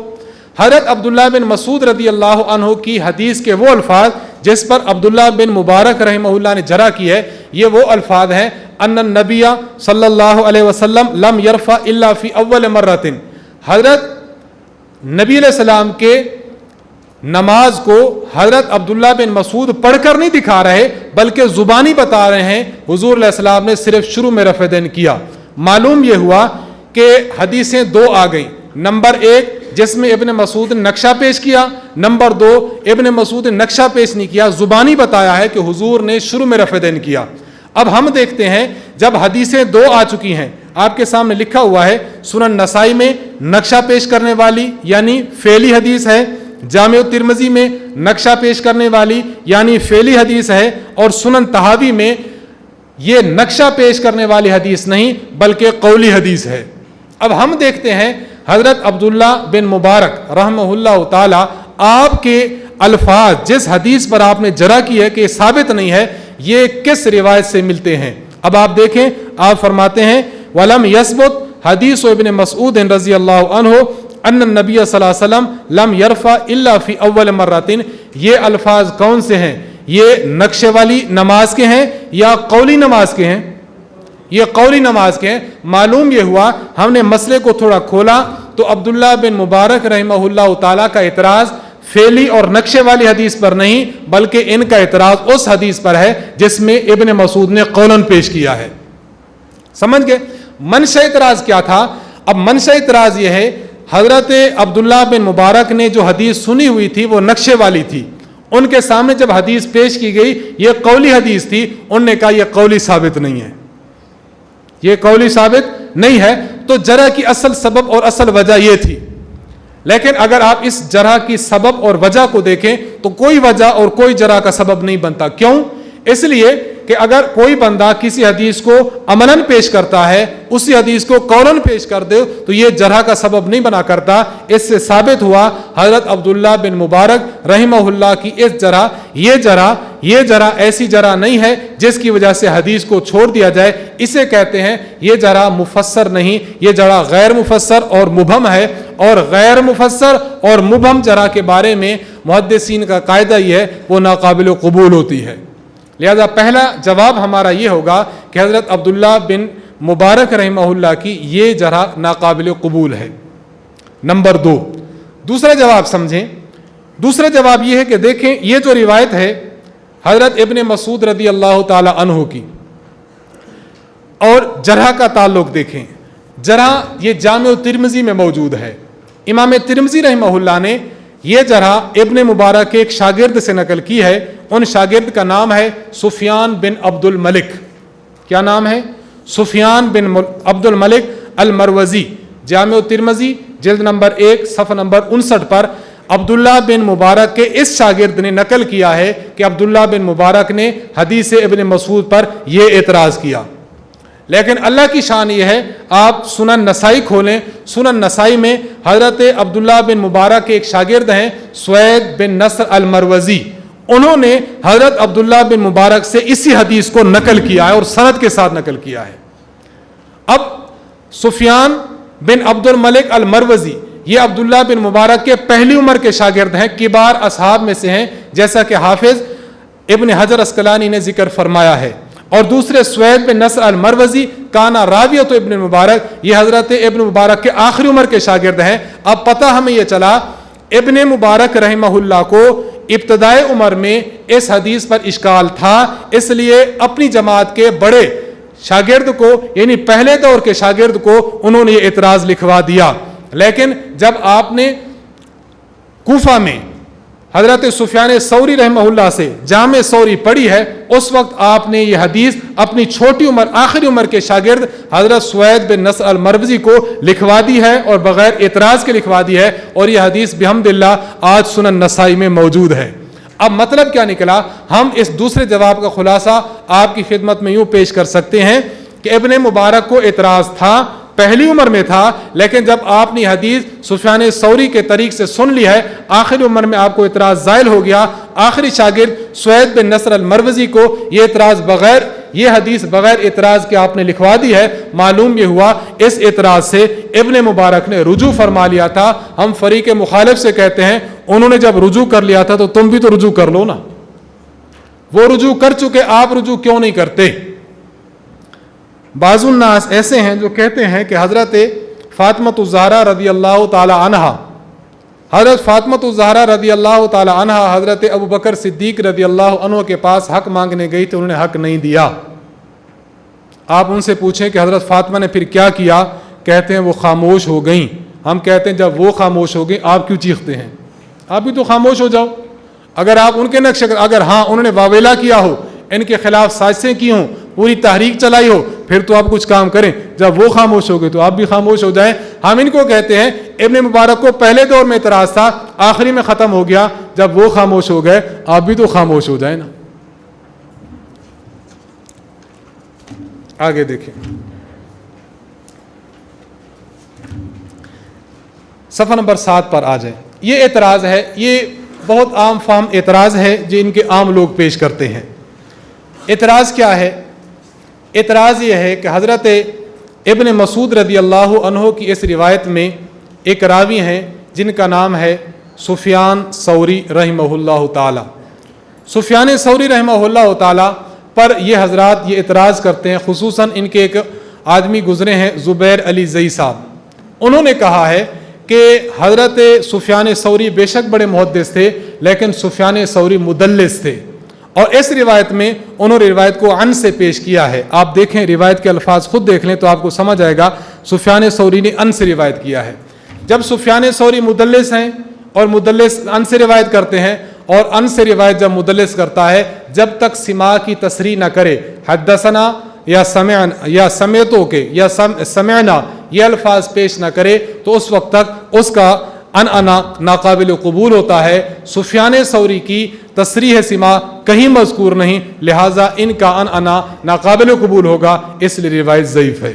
حضرت عبداللہ بن مسعود رضی اللہ عنہ کی حدیث کے وہ الفاظ جس پر عبداللہ بن مبارک رحمہ اللہ نے جرح کی ہے، یہ وہ الفاظ ہیں ان النبی صلی اللہ علیہ وسلم لم یرفع الا فی اول مرۃ. حضرت نبی علیہ السلام کے نماز کو حضرت عبداللہ بن مسعود پڑھ کر نہیں دکھا رہے بلکہ زبانی بتا رہے ہیں حضور علیہ السلام نے صرف شروع میں رفع دین کیا. معلوم یہ ہوا کہ حدیثیں 2 آ گئیں. نمبر 1 جس میں ابن مسعود نے نقشہ پیش کیا، نمبر 2 ابن مسعود نے نقشہ پیش نہیں کیا، زبانی بتایا ہے کہ حضور نے شروع میں رفع دین کیا. اب ہم دیکھتے ہیں جب حدیثیں 2 آ چکی ہیں، آپ کے سامنے لکھا ہوا ہے سنن نسائی میں نقشہ پیش کرنے والی یعنی فعلی حدیث ہے، جامع ترمذی میں نقشہ پیش کرنے والی یعنی فعلی حدیث ہے، اور سنن طحاوی میں یہ نقشہ پیش کرنے والی حدیث نہیں بلکہ قولی حدیث ہے. اب ہم دیکھتے ہیں حضرت عبداللہ بن مبارک رحمہ اللہ تعالی آپ کے الفاظ جس حدیث پر آپ نے جرح کی ہے کہ یہ ثابت نہیں ہے، یہ کس روایت سے ملتے ہیں. اب آپ دیکھیں، آپ فرماتے ہیں وَلَمْ يَثْبُتْ حدیث ابن مسعود رضی اللہ عنہ ان النبی صلی اللہ علیہ وسلم لم یرفع الا فی اول مرۃ. یہ الفاظ کون سے ہیں؟ یہ نقشے والی نماز کے ہیں یا قولی نماز کے ہیں؟ یہ قولی نماز کے ہیں. معلوم یہ ہوا ہم نے مسئلے کو تھوڑا کھولا تو عبداللہ بن مبارک رحمہ اللہ تعالیٰ کا اعتراض فعلی اور نقشے والی حدیث پر نہیں بلکہ ان کا اعتراض اس حدیث پر ہے جس میں ابن مسعود نے قولاً پیش کیا ہے. سمجھ گئے منشأ اعتراض کیا تھا؟ اب منشأ اعتراض یہ ہے حضرت عبداللہ بن مبارک نے جو حدیث سنی ہوئی تھی وہ نقشے والی تھی. ان کے سامنے جب حدیث پیش کی گئی یہ قولی حدیث تھی، انہوں نے کہا یہ قولی ثابت نہیں ہے، یہ قولی ثابت نہیں ہے. تو جرح کی اصل سبب اور اصل وجہ یہ تھی. لیکن اگر آپ اس جرح کی سبب اور وجہ کو دیکھیں تو کوئی وجہ اور کوئی جرح کا سبب نہیں بنتا. کیوں؟ اس لیے کہ اگر کوئی بندہ کسی حدیث کو عملاً پیش کرتا ہے، اسی حدیث کو قولاً پیش کر دے تو یہ جرح کا سبب نہیں بنا کرتا. اس سے ثابت ہوا حضرت عبداللہ بن مبارک رحمہ اللہ کی اس جرح یہ جرح ایسی جرح نہیں ہے جس کی وجہ سے حدیث کو چھوڑ دیا جائے. اسے کہتے ہیں یہ جرح مفسر نہیں، یہ جرح غیر مفسر اور مبہم ہے. اور غیر مفسر اور مبہم جرح کے بارے میں محدثین کا قاعدہ یہ ہے وہ ناقابل قبول ہوتی ہے. لہذا پہلا جواب ہمارا یہ ہوگا کہ حضرت عبداللہ بن مبارک رحمہ اللہ کی یہ جرح ناقابل قبول ہے. نمبر 2، دوسرا جواب سمجھیں. دوسرا جواب یہ ہے کہ دیکھیں یہ جو روایت ہے حضرت ابن مسعود رضی اللہ تعالی عنہ کی اور جرح کا تعلق دیکھیں. جرح یہ جامع ترمذی میں موجود ہے. امام ترمذی رحمہ اللہ نے یہ جرح ابن مبارک کے ایک شاگرد سے نقل کی ہے. ان شاگرد کا نام ہے سفیان بن عبد الملک. کیا نام ہے؟ سفیان بن عبد الملک المروزی. جامع ترمذی جلد نمبر 1 صفحہ نمبر 59 پر عبداللہ بن مبارک کے اس شاگرد نے نقل کیا ہے کہ عبداللہ بن مبارک نے حدیث ابن مسعود پر یہ اعتراض کیا. لیکن اللہ کی شان یہ ہے، آپ سنن نسائی کھولیں، سنن نسائی میں حضرت عبداللہ بن مبارک کے ایک شاگرد ہیں سوید بن نصر المروزی، انہوں نے حضرت عبداللہ بن مبارک سے اسی حدیث کو نقل کیا ہے اور سند کے ساتھ نقل کیا ہے۔ اب سفیان بن عبد الملک المروزی، یہ عبداللہ بن مبارک کے پہلی عمر کے شاگرد ہیں، کبار اصحاب میں سے ہیں، جیسا کہ حافظ ابن حجر اسقلانی نے ذکر فرمایا ہے۔ اور دوسرے سوید بن نصر المروزی کانا راویۃ ابن مبارک، یہ حضرت ابن مبارک کے آخری عمر کے شاگرد ہیں۔ اب پتہ ہمیں یہ چلا ابن مبارک رحمہ اللہ کو ابتدائی عمر میں اس حدیث پر اشکال تھا، اس لیے اپنی جماعت کے بڑے شاگرد کو، یعنی پہلے دور کے شاگرد کو انہوں نے یہ اعتراض لکھوا دیا۔ لیکن جب آپ نے کوفہ میں حضرت سفیان ثوری رحمہ اللہ سے جامع ثوری پڑھی ہے، اس وقت آپ نے یہ حدیث اپنی چھوٹی عمر آخری عمر کے شاگرد حضرت سوید بن نصر المروزی کو لکھوا دی ہے اور بغیر اعتراض کے لکھوا دی ہے، اور یہ حدیث بحمداللہ آج سنن نسائی میں موجود ہے۔ اب مطلب کیا نکلا؟ ہم اس دوسرے جواب کا خلاصہ آپ کی خدمت میں یوں پیش کر سکتے ہیں کہ ابن مبارک کو اعتراض تھا، پہلی عمر میں تھا، لیکن جب آپ نے حدیث سفیان ثوری کے طریق سے سن لی ہے، آخری عمر میں آپ کو اعتراض زائل ہو گیا۔ آخری شاگرد سوید بن نصر المروزی کو یہ حدیث بغیر اعتراض کے آپ نے لکھوا دی ہے۔ معلوم یہ ہوا اس اعتراض سے ابن مبارک نے رجوع فرما لیا تھا۔ ہم فریق مخالف سے کہتے ہیں انہوں نے جب رجوع کر لیا تھا تو تم بھی تو رجوع کر لو نا، وہ رجوع کر چکے، آپ رجوع کیوں نہیں کرتے؟ بعض الناس ایسے ہیں جو کہتے ہیں کہ حضرت فاطمۃ الزہرا رضی اللہ تعالی عنہا، حضرت فاطمۃ الزہرا رضی اللہ تعالی عنہا حضرت ابو بکر صدیق رضی اللہ عنہ کے پاس حق مانگنے گئی تو انہوں نے حق نہیں دیا۔ آپ ان سے پوچھیں کہ حضرت فاطمہ نے پھر کیا کیا؟ کہتے ہیں وہ خاموش ہو گئیں۔ ہم کہتے ہیں جب وہ خاموش ہو گئیں آپ کیوں چیختے ہیں؟ آپ بھی تو خاموش ہو جاؤ۔ اگر آپ ان کے نقش، اگر ہاں انہوں نے واویلا کیا ہو، ان کے خلاف سازشیں کی ہوں، پوری تحریک چلائی ہو، پھر تو آپ کچھ کام کریں۔ جب وہ خاموش ہو گئے تو آپ بھی خاموش ہو جائیں۔ ہم ان کو کہتے ہیں ابن مبارک کو پہلے دور میں اعتراض تھا، آخری میں ختم ہو گیا، جب وہ خاموش ہو گئے آپ بھی تو خاموش ہو جائیں نا۔ آگے دیکھیں، صفحہ نمبر 7 پر آ جائیں۔ یہ اعتراض ہے، یہ بہت عام فہم اعتراض ہے جو ان کے عام لوگ پیش کرتے ہیں۔ اعتراض کیا ہے؟ اعتراض یہ ہے کہ حضرت ابن مسعود رضی اللہ عنہ کی اس روایت میں ایک راوی ہیں جن کا نام ہے سفیان ثوری رحمہ اللہ تعالی۔ سفیان ثوری رحمہ اللہ تعالی پر یہ حضرات یہ اعتراض کرتے ہیں، خصوصاً ان کے ایک آدمی گزرے ہیں زبیر علی زئی صاحب۔ انہوں نے کہا ہے کہ حضرت سفیان ثوری بے شک بڑے محدث تھے، لیکن سفیان ثوری مدلس تھے، اور اس روایت میں انہوں نے روایت کو عن سے پیش کیا ہے۔ آپ دیکھیں روایت کے الفاظ خود دیکھ لیں تو آپ کو سمجھ آئے گا سفیان ثوری نے عن سے روایت کیا ہے۔ جب سفیان ثوری مدلس ہیں اور مدلس عن سے روایت کرتے ہیں، اور عن سے روایت جب مدلس کرتا ہے، جب تک سماع کی تصریح نہ کرے، حدثنا یا سمعنا یا سمیتوں کے یا سمعنا یہ الفاظ پیش نہ کرے، تو اس وقت تک اس کا انا ناقابل قبول ہوتا ہے۔ سفیان ثوری کی تصریح سماع کہیں مذکور نہیں، لہٰذا ان کا انا ناقابل قبول ہوگا، اس لیے روایت ضعیف ہے۔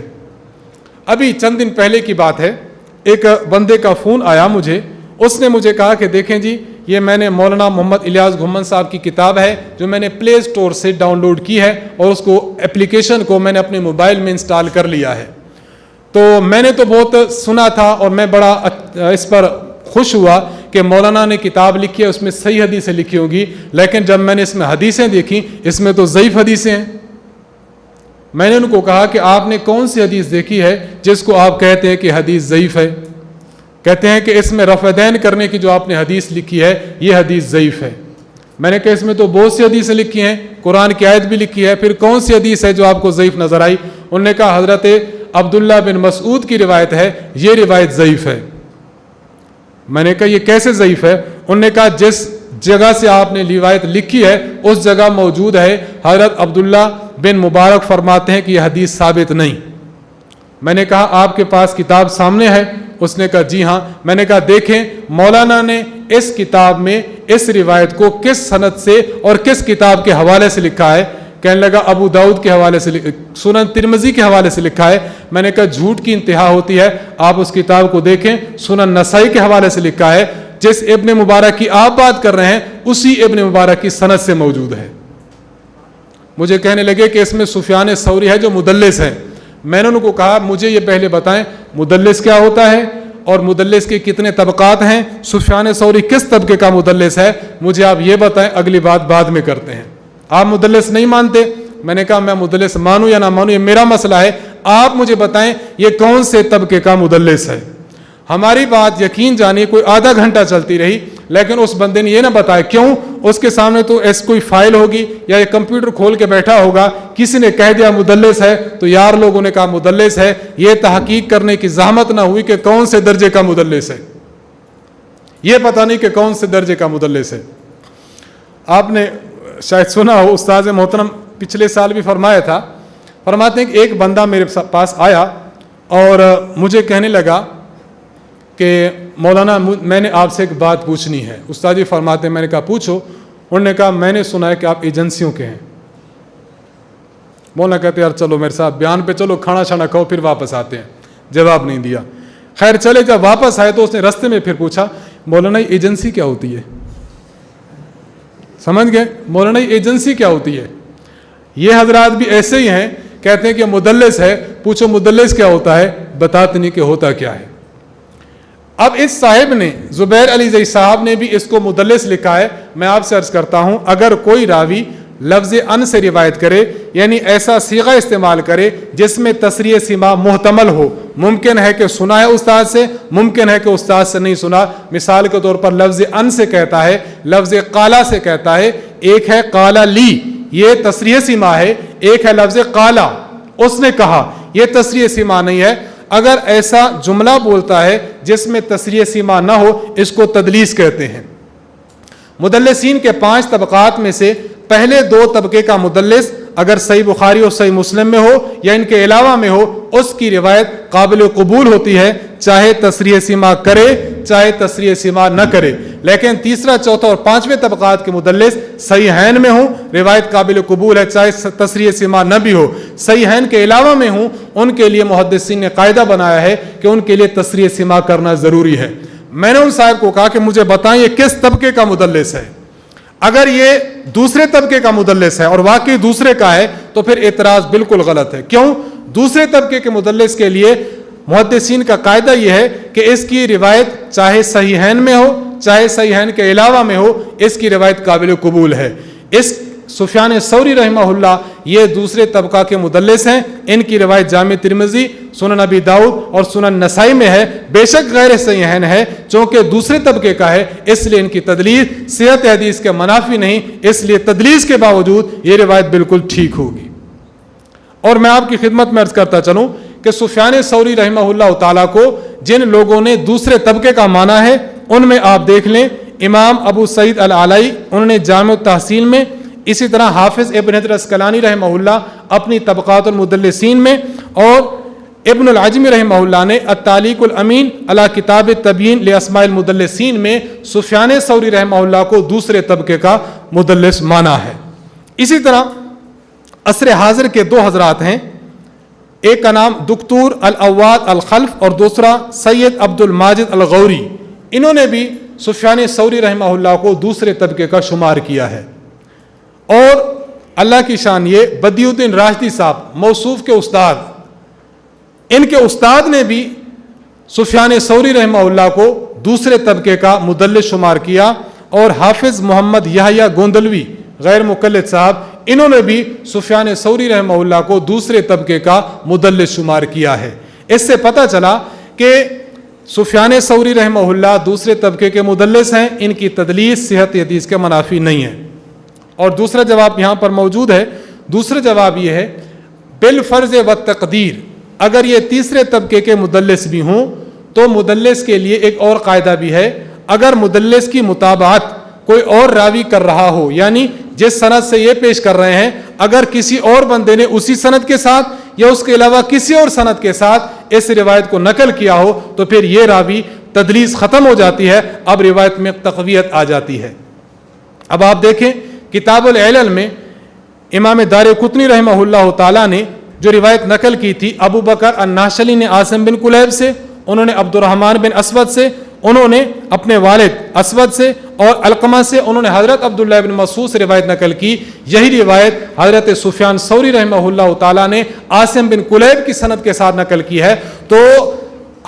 ابھی چند دن پہلے کی بات ہے، ایک بندے کا فون آیا مجھے، اس نے مجھے کہا کہ دیکھیں جی یہ میں نے مولانا محمد الیاس گھمن صاحب کی کتاب ہے جو میں نے پلے اسٹور سے ڈاؤن لوڈ کی ہے، اور اس کو اپلیکیشن کو میں نے اپنے موبائل میں انسٹال کر لیا ہے۔ تو میں نے تو بہت سنا تھا اور میں بڑا اس پر خوش ہوا کہ مولانا نے کتاب لکھی ہے، اس میں صحیح حدیثیں لکھی ہوں گی، لیکن جب میں نے اس میں حدیثیں دیکھی اس میں تو ضعیف حدیثیں ہیں۔ میں نے ان کو کہا کہ آپ نے کون سی حدیث دیکھی ہے جس کو آپ کہتے ہیں کہ حدیث ضعیف ہے؟ کہتے ہیں کہ اس میں رفع دین کرنے کی جو آپ نے حدیث لکھی ہے یہ حدیث ضعیف ہے۔ میں نے کہا اس میں تو بہت سی حدیثیں لکھی ہیں، قرآن کی آیت بھی لکھی ہے، پھر کون سی حدیث ہے جو آپ کو ضعیف نظر آئی؟ انہوں نے کہا حضرت عبداللہ بن مسعود کی روایت ہے، یہ روایت ضعیف ہے۔ میں نے کہا یہ کیسے ضعیف ہے؟ انہوں نے کہا جس جگہ سے آپ نے روایت لکھی ہے اس جگہ موجود ہے حضرت عبداللہ بن مبارک فرماتے ہیں کہ یہ حدیث ثابت نہیں۔ میں نے کہا آپ کے پاس کتاب سامنے ہے؟ اس نے کہا جی ہاں۔ میں نے کہا دیکھیں مولانا نے اس کتاب میں اس روایت کو کس سند سے اور کس کتاب کے حوالے سے لکھا ہے؟ کہنے لگا ابو داؤد کے حوالے سے، سنن ترمذی کے حوالے سے لکھا ہے۔ میں نے کہا جھوٹ کی انتہا ہوتی ہے، آپ اس کتاب کو دیکھیں، سنن نسائی کے حوالے سے لکھا ہے۔ جس ابن مبارک کی آپ بات کر رہے ہیں اسی ابن مبارک کی سند سے موجود ہے۔ مجھے کہنے لگے کہ اس میں سفیان ثوری ہے جو مدلس ہے۔ میں نے ان کو کہا مجھے یہ پہلے بتائیں مدلس کیا ہوتا ہے اور مدلس کے کتنے طبقات ہیں، سفیان ثوری کس طبقے کا مدلس ہے، مجھے آپ یہ بتائیں، اگلی بات بعد میں کرتے ہیں۔ آپ مدلس نہیں مانتے؟ میں نے کہا میں مدلس مانوں یا نہ مانوں یہ میرا مسئلہ ہے، آپ مجھے بتائیں یہ کون سے طبقے کا مدلس ہے۔ ہماری بات یقین جانیے کوئی آدھا گھنٹہ چلتی رہی، لیکن اس بندے نے یہ نہ بتایا کیوں۔ اس کے سامنے تو ایسی کوئی فائل ہوگی یا یہ کمپیوٹر کھول کے بیٹھا ہوگا، کسی نے کہہ دیا مدلس ہے تو یار لوگوں نے کہا مدلس ہے، یہ تحقیق کرنے کی زحمت نہ ہوئی کہ کون سے درجے کا مدلس ہے، یہ پتہ نہیں کہ کون سے درجے کا مدلس ہے۔ آپ نے شاید سنا ہو، استاد محترم پچھلے سال بھی فرمایا تھا، فرماتے ہیں کہ ایک بندہ میرے پاس آیا اور مجھے کہنے لگا کہ مولانا میں نے آپ سے ایک بات پوچھنی ہے۔ استاد جی فرماتے ہیں، میں نے کہا پوچھو۔ انہوں نے کہا میں نے سنا ہے کہ آپ ایجنسیوں کے ہیں۔ مولانا کہتے ہیں یار چلو میرے ساتھ بیان پہ چلو، کھانا چھانا کھاؤ پھر واپس آتے ہیں۔ جواب نہیں دیا، خیر چلے جب واپس آئے تو اس نے رستے میں پھر پوچھا مولانا یہ ایجنسی کیا ہوتی ہے؟ سمجھ گئے؟ مولانا یہ ایجنسی کیا ہوتی ہے؟ یہ حضرات بھی ایسے ہی ہیں، کہتے ہیں کہ مدلس ہے، پوچھو مدلس کیا ہوتا ہے، بتاتے نہیں کہ ہوتا کیا ہے۔ اب اس صاحب نے، زبیر علی زئی صاحب نے بھی اس کو مدلس لکھا ہے۔ میں آپ سے عرض کرتا ہوں اگر کوئی راوی لفظ ان سے روایت کرے، یعنی ایسا صیغہ استعمال کرے جس میں تصریح سما محتمل ہو، ممکن ہے کہ سنا ہے استاد سے، ممکن ہے کہ استاد سے نہیں سنا، مثال کے طور پر لفظ ان سے کہتا ہے، لفظ قالا سے کہتا ہے، ایک ہے قالا لی، یہ تصریح سما ہے، ایک ہے لفظ قالا، اس نے کہا، یہ تصریح سما نہیں ہے۔ اگر ایسا جملہ بولتا ہے جس میں تصریح سما نہ ہو، اس کو تدلیس کہتے ہیں۔ مدلسین کے 5 طبقات میں سے پہلے 2 طبقے کا مدلس اگر صحیح بخاری اور صحیح مسلم میں ہو یا ان کے علاوہ میں ہو، اس کی روایت قابل قبول ہوتی ہے، چاہے تصریح سما کرے چاہے تصریح سما نہ کرے۔ لیکن تیسرا، چوتھا اور 5ویں طبقات کے مدلس صحیحین میں ہوں، روایت قابل قبول ہے چاہے تصریح سما نہ بھی ہو۔ صحیحین کے علاوہ میں ہوں، ان کے لیے محدثین نے قاعدہ بنایا ہے کہ ان کے لیے تصریح سما کرنا ضروری ہے۔ میں نے ان صاحب کو کہا کہ مجھے بتائیں یہ کس طبقے کا مدلس ہے۔ اگر یہ دوسرے طبقے کا مدلس ہے اور واقعی دوسرے کا ہے تو پھر اعتراض بالکل غلط ہے۔ کیوں؟ دوسرے طبقے کے مدلس کے لیے محدثین کا قاعدہ یہ ہے کہ اس کی روایت چاہے صحیحین میں ہو چاہے صحیحین کے علاوہ میں ہو، اس کی روایت قابل قبول ہے۔ اس سفیان ثوری رحمہ اللہ یہ دوسرے طبقہ کے مدلس ہیں، ان کی روایت جامع ترمذی، سنن ابی داؤد اور سنن نسائی میں ہے، بے شک غیر صحیحین ہے، چونکہ دوسرے طبقے کا ہے اس لیے ان کی تدلیس صحت حدیث کے منافی نہیں، اس لیے تدلیس کے باوجود یہ روایت بالکل ٹھیک ہوگی۔ اور میں آپ کی خدمت میں عرض کرتا چلوں کہ سفیان ثوری رحمہ اللہ تعالیٰ کو جن لوگوں نے دوسرے طبقے کا مانا ہے ان میں آپ دیکھ لیں امام ابو سعید العلائی، انہوں نے جامع التحصیل میں، اسی طرح حافظ ابن حجر اسقلانی رحمہ اللہ اپنی طبقات المدلسین میں، اور ابن العجمی رحمہ اللہ نے التعلیق الامین علی کتاب تبیین لاسماء المدلسین میں سفیان ثوری رحمہ اللہ کو دوسرے طبقے کا مدلس مانا ہے۔ اسی طرح عصر حاضر کے 2 حضرات ہیں، ایک کا نام دکتور العواد الخلف اور دوسرا سید عبد الماجد الغوری، انہوں نے بھی سفیان ثوری رحمہ اللہ کو دوسرے طبقے کا شمار کیا ہے۔ اور اللہ کی شان یہ بدیع الدین راشدی صاحب موصوف کے استاد، ان کے استاد نے بھی سفیان ثوری رحمہ اللہ کو دوسرے طبقے کا مدلس شمار کیا، اور حافظ محمد یحییٰ گوندلوی غیر مقلد صاحب، انہوں نے بھی سفیان ثوری رحمہ اللہ کو دوسرے طبقے کا مدلس شمار کیا ہے۔ اس سے پتہ چلا کہ سفیان ثوری رحمہ اللہ دوسرے طبقے کے مدلس ہیں، ان کی تدلیس صحت حدیث کے منافی نہیں ہے۔ اور دوسرا جواب یہاں پر موجود ہے، دوسرا جواب یہ ہے بالفرض و تقدیر، اگر یہ تیسرے طبقے کے مدلس بھی ہوں تو مدلس کے لیے ایک اور قاعدہ بھی ہے، اگر مدلس کی متابعت کوئی اور راوی کر رہا ہو، یعنی جس سند سے یہ پیش کر رہے ہیں اگر کسی اور بندے نے اسی سند کے ساتھ یا اس کے علاوہ کسی اور سند کے ساتھ اس روایت کو نقل کیا ہو تو پھر یہ راوی تدلیس ختم ہو جاتی ہے، اب روایت میں تقویت آ جاتی ہے۔ اب آپ دیکھیں کتاب العلل میں امام دار قطنی رحمہ اللہ تعالیٰ نے جو روایت نقل کی تھی ابو بکر الناشلی نے عاصم بن کلیب سے، انہوں نے عبد الرحمن بن اسود سے، انہوں نے اپنے والد اسود سے اور علقمہ سے، انہوں نے حضرت عبداللہ بن مسعود سے روایت نقل کی. یہی روایت حضرت سفیان ثوری رحمہ اللہ تعالیٰ نے عاصم بن کلیب کی سند کے ساتھ نقل کی ہے. تو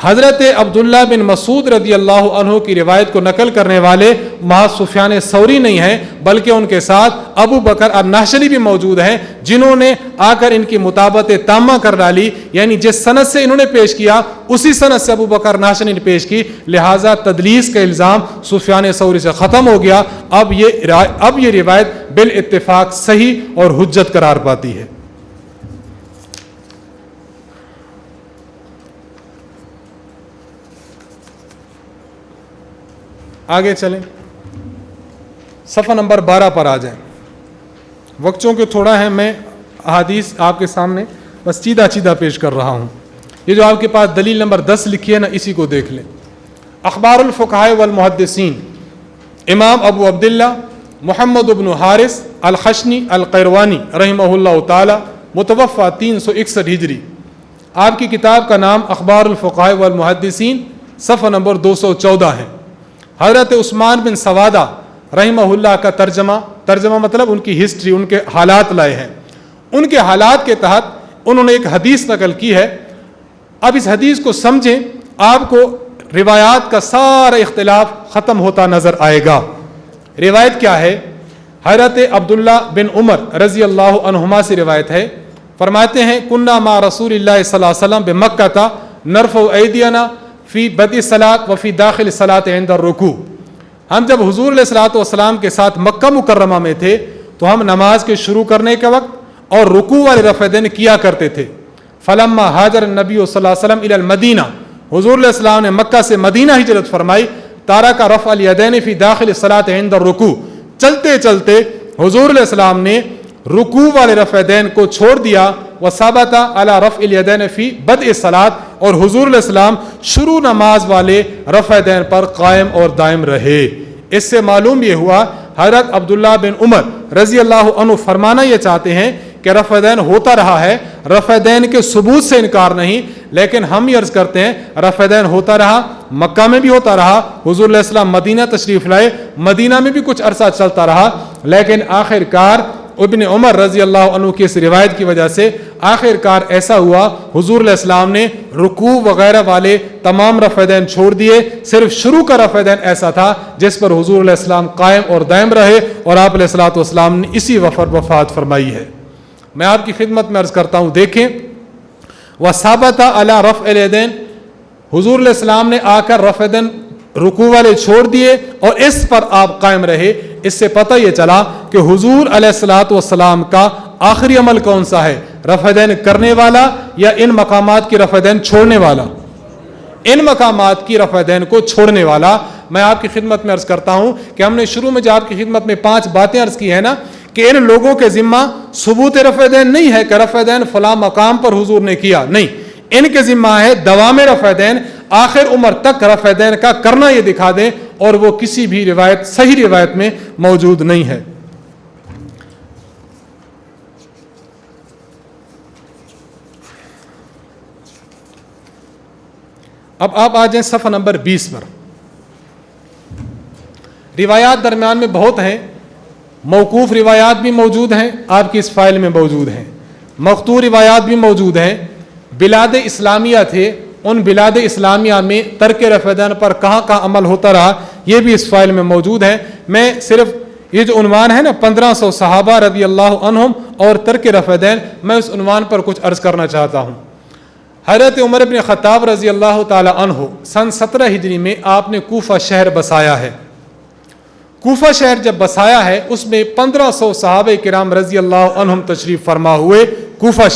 حضرت عبداللہ بن مسعود رضی اللہ عنہ کی روایت کو نقل کرنے والے محض سفیان ثوری نہیں ہیں، بلکہ ان کے ساتھ ابو بکر الناشری بھی موجود ہیں، جنہوں نے آ کر ان کی مطابقت تامہ کر ڈالی. یعنی جس سند سے انہوں نے پیش کیا اسی سند سے ابو بکر الناشری نے پیش کی، لہٰذا تدلیس کا الزام سفیان ثوری سے ختم ہو گیا. اب یہ روایت بالاتفاق صحیح اور حجت قرار پاتی ہے. آگے چلیں، صفحہ نمبر 12 پر آ جائیں. وقت چونکہ تھوڑا ہے، میں احادیث آپ کے سامنے بس چیدہ پیش کر رہا ہوں. یہ جو آپ کے پاس دلیل نمبر 10 لکھی ہے نا، اسی کو دیکھ لیں. اخبار الفقہاء والمحدثین، امام ابو عبداللہ محمد بن حارث الخشنی القیروانی رحمہ اللہ تعالی، متوفی 361 ہجری. آپ کی کتاب کا نام اخبار الفقہاء والمحدثین، صفحہ نمبر 214 ہے. حضرت عثمان بن سوادہ رحمہ اللہ کا ترجمہ مطلب ان کی ہسٹری، ان کے حالات لائے ہیں. ان کے حالات کے تحت انہوں نے ایک حدیث نقل کی ہے. اب اس حدیث کو سمجھیں، آپ کو روایات کا سارا اختلاف ختم ہوتا نظر آئے گا. روایت کیا ہے؟ حضرت عبداللہ بن عمر رضی اللہ عنہما سے روایت ہے، فرماتے ہیں کنا مع رسول اللہ صلی اللہ علیہ وسلم بمکہ نرفع ایدینا فی بدء الصلاۃ وفی داخل الصلاۃ عند الرکوع. ہم جب حضور علیہ الصلوۃ والسلام کے ساتھ مکہ مکرمہ میں تھے تو ہم نماز کے شروع کرنے کے وقت اور رکوع والے رفع دین کیا کرتے تھے. فلما ہاجر النبی صلی اللہ علیہ وسلم الی المدینہ، حضور علیہ السلام نے مکہ سے مدینہ ہجرت فرمائی. تارک رفع الیدین فی داخل الصلاۃ عند الرکوع، چلتے چلتے حضور علیہ السلام نے رکوع والے رفع دین کو چھوڑ دیا. وثبت علی رفع الیدین فی بدء الصلاۃ، اور حضور علیہ السلام شروع نماز والے رفع دین پر قائم اور دائم رہے. اس سے معلوم یہ ہوا حضرت عبداللہ بن عمر رضی اللہ عنہ فرمانا یہ چاہتے ہیں کہ رفع دین ہوتا رہا ہے، رفع دین کے ثبوت سے انکار نہیں، لیکن ہم یہ عرض کرتے ہیں رفع دین ہوتا رہا، مکہ میں بھی ہوتا رہا. حضور علیہ السلام مدینہ تشریف لائے، مدینہ میں بھی کچھ عرصہ چلتا رہا، لیکن آخر کار ابن عمر رضی اللہ عنہ کی اس روایت کی وجہ سے آخر کار ایسا ہوا حضور علیہ السلام نے رکوع وغیرہ والے تمام رفع دین چھوڑ دیے. صرف شروع کا رفع دین ایسا تھا جس پر حضور علیہ السلام قائم اور دائم رہے، اور آپ علیہ الصلوۃ والسلام نے اسی وفات فرمائی ہے. میں آپ کی خدمت میں عرض کرتا ہوں، دیکھیں وثبت علی رفع الیدین، حضور علیہ السلام نے آ کر رفع دین رکوع والے چھوڑ دیے اور اس پر آپ قائم رہے. اس سے پتہ یہ چلا کہ حضور علیہ الصلوۃ والسلام کا آخری عمل کون سا ہے، رفع دین کرنے والا یا ان مقامات کی رفع دین چھوڑنے والا؟ ان مقامات کی رفع دین کو چھوڑنے والا. میں آپ کی خدمت میں عرض کرتا ہوں کہ ہم نے شروع میں جو آپ کی خدمت میں 5 باتیں عرض کی ہیں نا، کہ ان لوگوں کے ذمہ ثبوت رفع دین نہیں ہے کہ رفع دین فلاں مقام پر حضور نے کیا، نہیں، ان کے ذمہ ہے دوام رفع دین، آخر عمر تک رفع دین کا کرنا یہ دکھا دیں، اور وہ کسی بھی روایت صحیح روایت میں موجود نہیں ہے. اب آپ آ جائیں صفحہ نمبر 20 پر. روایات درمیان میں بہت ہیں، موقوف روایات بھی موجود ہیں، آپ کی اس فائل میں موجود ہیں، مقطوع روایات بھی موجود ہیں. بلاد اسلامیہ تھے، ان بلاد اسلامیہ میں ترک رفع دین پر کہاں عمل ہوتا رہا، یہ بھی اس فائل میں موجود ہے. میں صرف یہ جو عنوان ہے نا 1500 صحابہ رضی اللہ عنہم اور ترک رفع دین، میں اس عنوان پر کچھ عرض کرنا چاہتا ہوں. حضرت عمر بن خطاب رضی اللہ تعالی عنہ سن 17 ہجری میں آپ نے کوفہ شہر بسایا ہے. کوفہ شہر جب بسایا ہے اس میں 1500 صحابہ کرام رضی اللہ عنہم تشریف فرما ہوئے. کوفہ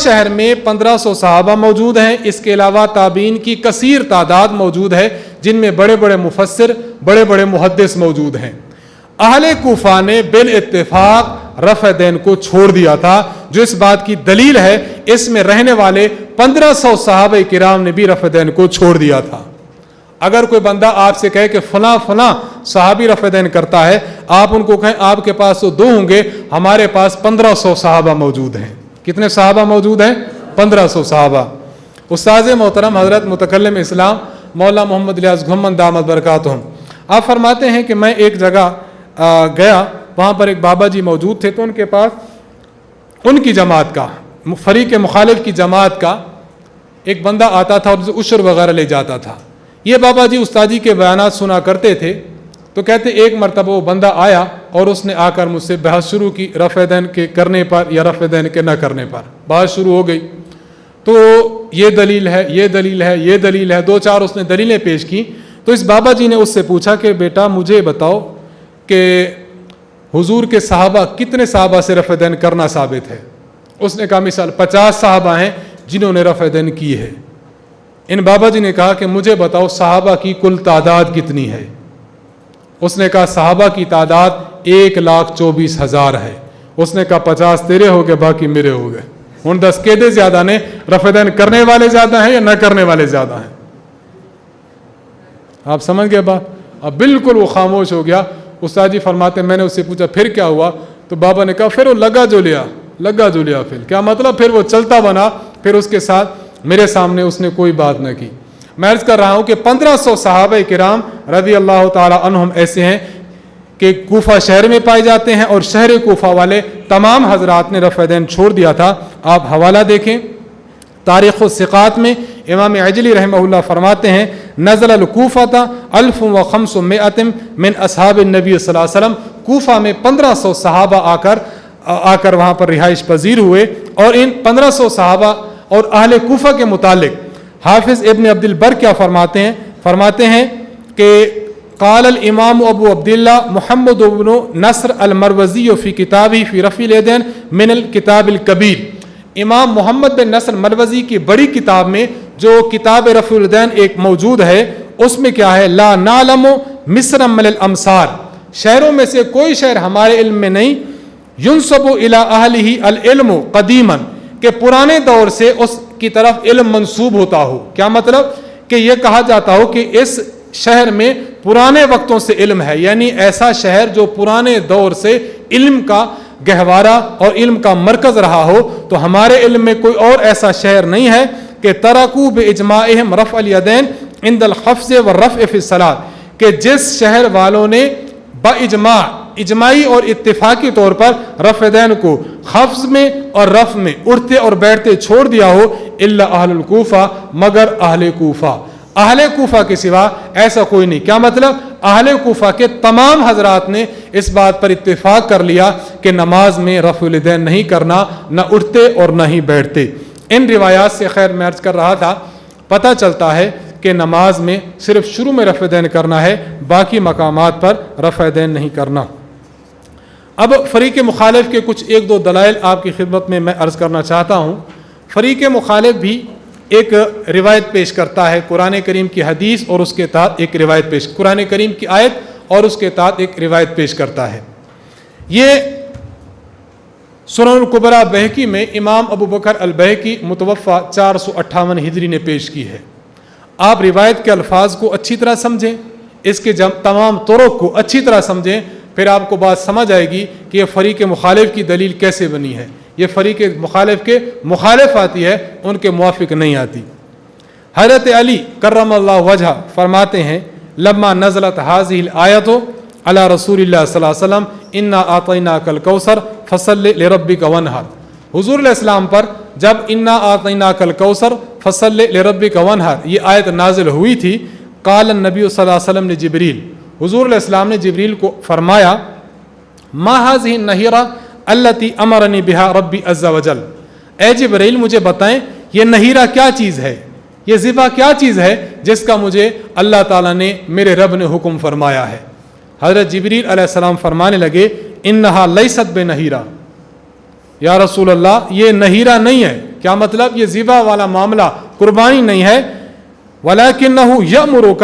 شہر میں 1500 صحابہ موجود ہیں. اس کے علاوہ تابعین کی کثیر تعداد موجود ہے، جن میں بڑے بڑے مفسر، بڑے بڑے محدث موجود ہیں. اہل کوفہ نے بالاتفاق رفع دین کو چھوڑ دیا تھا، جو اس بات کی دلیل ہے اس میں رہنے والے 1500 صحابہ کرام نے بھی رفع دین کو چھوڑ دیا تھا. اگر کوئی بندہ آپ سے کہے کہ فلاں فلاں صحابی رفع دین کرتا ہے، آپ ان کو کہیں آپ کے پاس تو 2 ہوں گے، ہمارے پاس 1500 صحابہ موجود ہیں۔ کتنے صحابہ موجود ہیں؟ 1500 صحابہ۔ استاذ محترم حضرت متکلم اسلام مولا محمد الیاس گھمن دامت برکاتہم، آپ فرماتے ہیں کہ میں ایک جگہ گیا، وہاں پر ایک بابا جی موجود تھے، تو ان کے پاس ان کی جماعت کا، فریق مخالف کی جماعت کا ایک بندہ آتا تھا اور عشر وغیرہ لے جاتا تھا۔ یہ بابا جی استادی کے بیانات سنا کرتے تھے، تو کہتے ایک مرتبہ وہ بندہ آیا اور اس نے آ کر مجھ سے بحث شروع کی رفع دین کے کرنے پر یا رفع دین کے نہ کرنے پر۔ بحث شروع ہو گئی، تو یہ دلیل ہے، یہ دلیل ہے، یہ دلیل ہے، 2-4 اس نے دلیلیں پیش کی۔ تو اس بابا جی نے اس سے پوچھا کہ بیٹا مجھے بتاؤ کہ حضور کے صحابہ کتنے صحابہ سے رفع دین کرنا ثابت ہے؟ اس نے کہا مثال 50 صحابہ ہیں جنہوں نے رفع دین کی ہے۔ ان بابا جی نے کہا کہ مجھے بتاؤ صحابہ کی کل تعداد کتنی ہے؟ اس نے کہا صحابہ کی تعداد 1,24,000 ہے۔ اس نے کہا 50 تیرے ہو گئے، باقی میرے ہو گئے۔ ان 10 قیدے زیادہ نے، رفع دین کرنے والے زیادہ ہیں یا نہ کرنے والے زیادہ ہیں؟ آپ سمجھ گئے بات؟ اب بالکل وہ خاموش ہو گیا۔ استاد جی فرماتے میں نے اس سے پوچھا پھر کیا ہوا؟ تو بابا نے کہا پھر وہ لگا جو لیا۔ پھر کیا مطلب؟ پھر وہ چلتا بنا، پھر اس کے ساتھ میرے سامنے اس نے کوئی بات نہ کی۔ میں عرض کر رہا ہوں کہ 1500 صحابہ کرام رضی اللہ تعالی عنہم ایسے ہیں کہ کوفہ شہر میں پائے جاتے ہیں، اور شہر کوفہ والے تمام حضرات نے رفع دین چھوڑ دیا تھا۔ آپ حوالہ دیکھیں تاریخ الثقات میں، امام عجلی رحمہ اللہ فرماتے ہیں نزل الکوفۃ 1500 من اصحاب النبی صلی اللہ علیہ وسلم، کوفہ میں 1500 صحابہ آ کر وہاں پر رہائش پذیر ہوئے، اور ان 1500 صحابہ اور اہل کوفہ کے متعلق حافظ ابن عبد البر کیا فرماتے ہیں کہ قال الامام ابو عبداللہ محمد بن نصر المروزی فی کتابہ فی رفع الیدین من الکتاب الکبیر، امام محمد بن نصر مروزی کی بڑی کتاب میں جو کتاب رفع الیدین ایک موجود ہے، اس میں کیا ہے؟ لا نعلم مصر من الامصار، شہروں میں سے کوئی شہر ہمارے علم میں نہیں، ینسب الی اہلہ العلم قدیما، کہ پرانے دور سے اس کی طرف علم منسوب ہوتا ہو۔ کیا مطلب؟ کہ یہ کہا جاتا ہو کہ اس شہر میں پرانے وقتوں سے علم ہے، یعنی ایسا شہر جو پرانے دور سے علم کا گہوارہ اور علم کا مرکز رہا ہو۔ تو ہمارے علم میں کوئی اور ایسا شہر نہیں ہے کہ ترکوا باجماعہم رفع الیدین عند الخفض والرفع فی الصلاۃ، کہ جس شہر والوں نے باجماع، اجماعی اور اتفاقی طور پر رفع دین کو خفض میں اور رفع میں، اٹھتے اور بیٹھتے چھوڑ دیا ہو، الا اہل الکوفہ، مگر اہل کوفہ، اہل کوفہ کے سوا ایسا کوئی نہیں۔ کیا مطلب؟ اہل کوفہ کے تمام حضرات نے اس بات پر اتفاق کر لیا کہ نماز میں رفع الیدین نہیں کرنا، نہ اٹھتے اور نہ ہی بیٹھتے۔ ان روایات سے خیر میں عرض کر رہا تھا، پتہ چلتا ہے کہ نماز میں صرف شروع میں رفع دین کرنا ہے، باقی مقامات پر رفع دین نہیں کرنا۔ اب فریق مخالف کے کچھ 1-2 دلائل آپ کی خدمت میں عرض کرنا چاہتا ہوں۔ فریق مخالف بھی ایک روایت پیش کرتا ہے، قرآن کریم کی حدیث اور اس کے تحت ایک روایت پیش، قرآن کریم کی آیت اور اس کے تحت ایک روایت پیش کرتا ہے۔ یہ سنن الکبریٰ بہقی میں امام ابو بکر البہقی متوفہ 458 ہجری نے پیش کی ہے۔ آپ روایت کے الفاظ کو اچھی طرح سمجھیں، اس کے تمام طرق کو اچھی طرح سمجھیں، پھر آپ کو بات سمجھ آئے گی کہ یہ فریق مخالف کی دلیل کیسے بنی ہے۔ یہ فریق مخالف کے مخالف آتی ہے، ان کے موافق نہیں آتی۔ حضرت علی کرم اللہ وجہ فرماتے ہیں لما نزلت هذه الآیت علی رسول اللہ صلی اللہ علیہ وسلم انا اعطیناک الکوثر فصل لربک وانحر، حضور علیہ السلام پر جب انا اعطیناک الکوثر فصل لربک وانحر یہ آیت نازل ہوئی تھی، قال النبی صلی اللہ علیہ وسلم نے جبریل، حضور علیہ السلام نے جبریل کو فرمایا ما هذه النہیرہ التی امرنی بہا ربی عز وجل، اے جبریل مجھے بتائیں یہ نہیرہ کیا چیز ہے، یہ ذبح کیا چیز ہے جس کا مجھے اللہ تعالیٰ نے، میرے رب نے حکم فرمایا ہے۔ حضرت جبریل علیہ السلام فرمانے لگے انہا لیست بنہیرہ، یا رسول اللہ یہ نہیرہ نہیں ہے۔ کیا مطلب؟ یہ ذبح والا معاملہ قربانی نہیں ہے، ولیکنہ یأمرک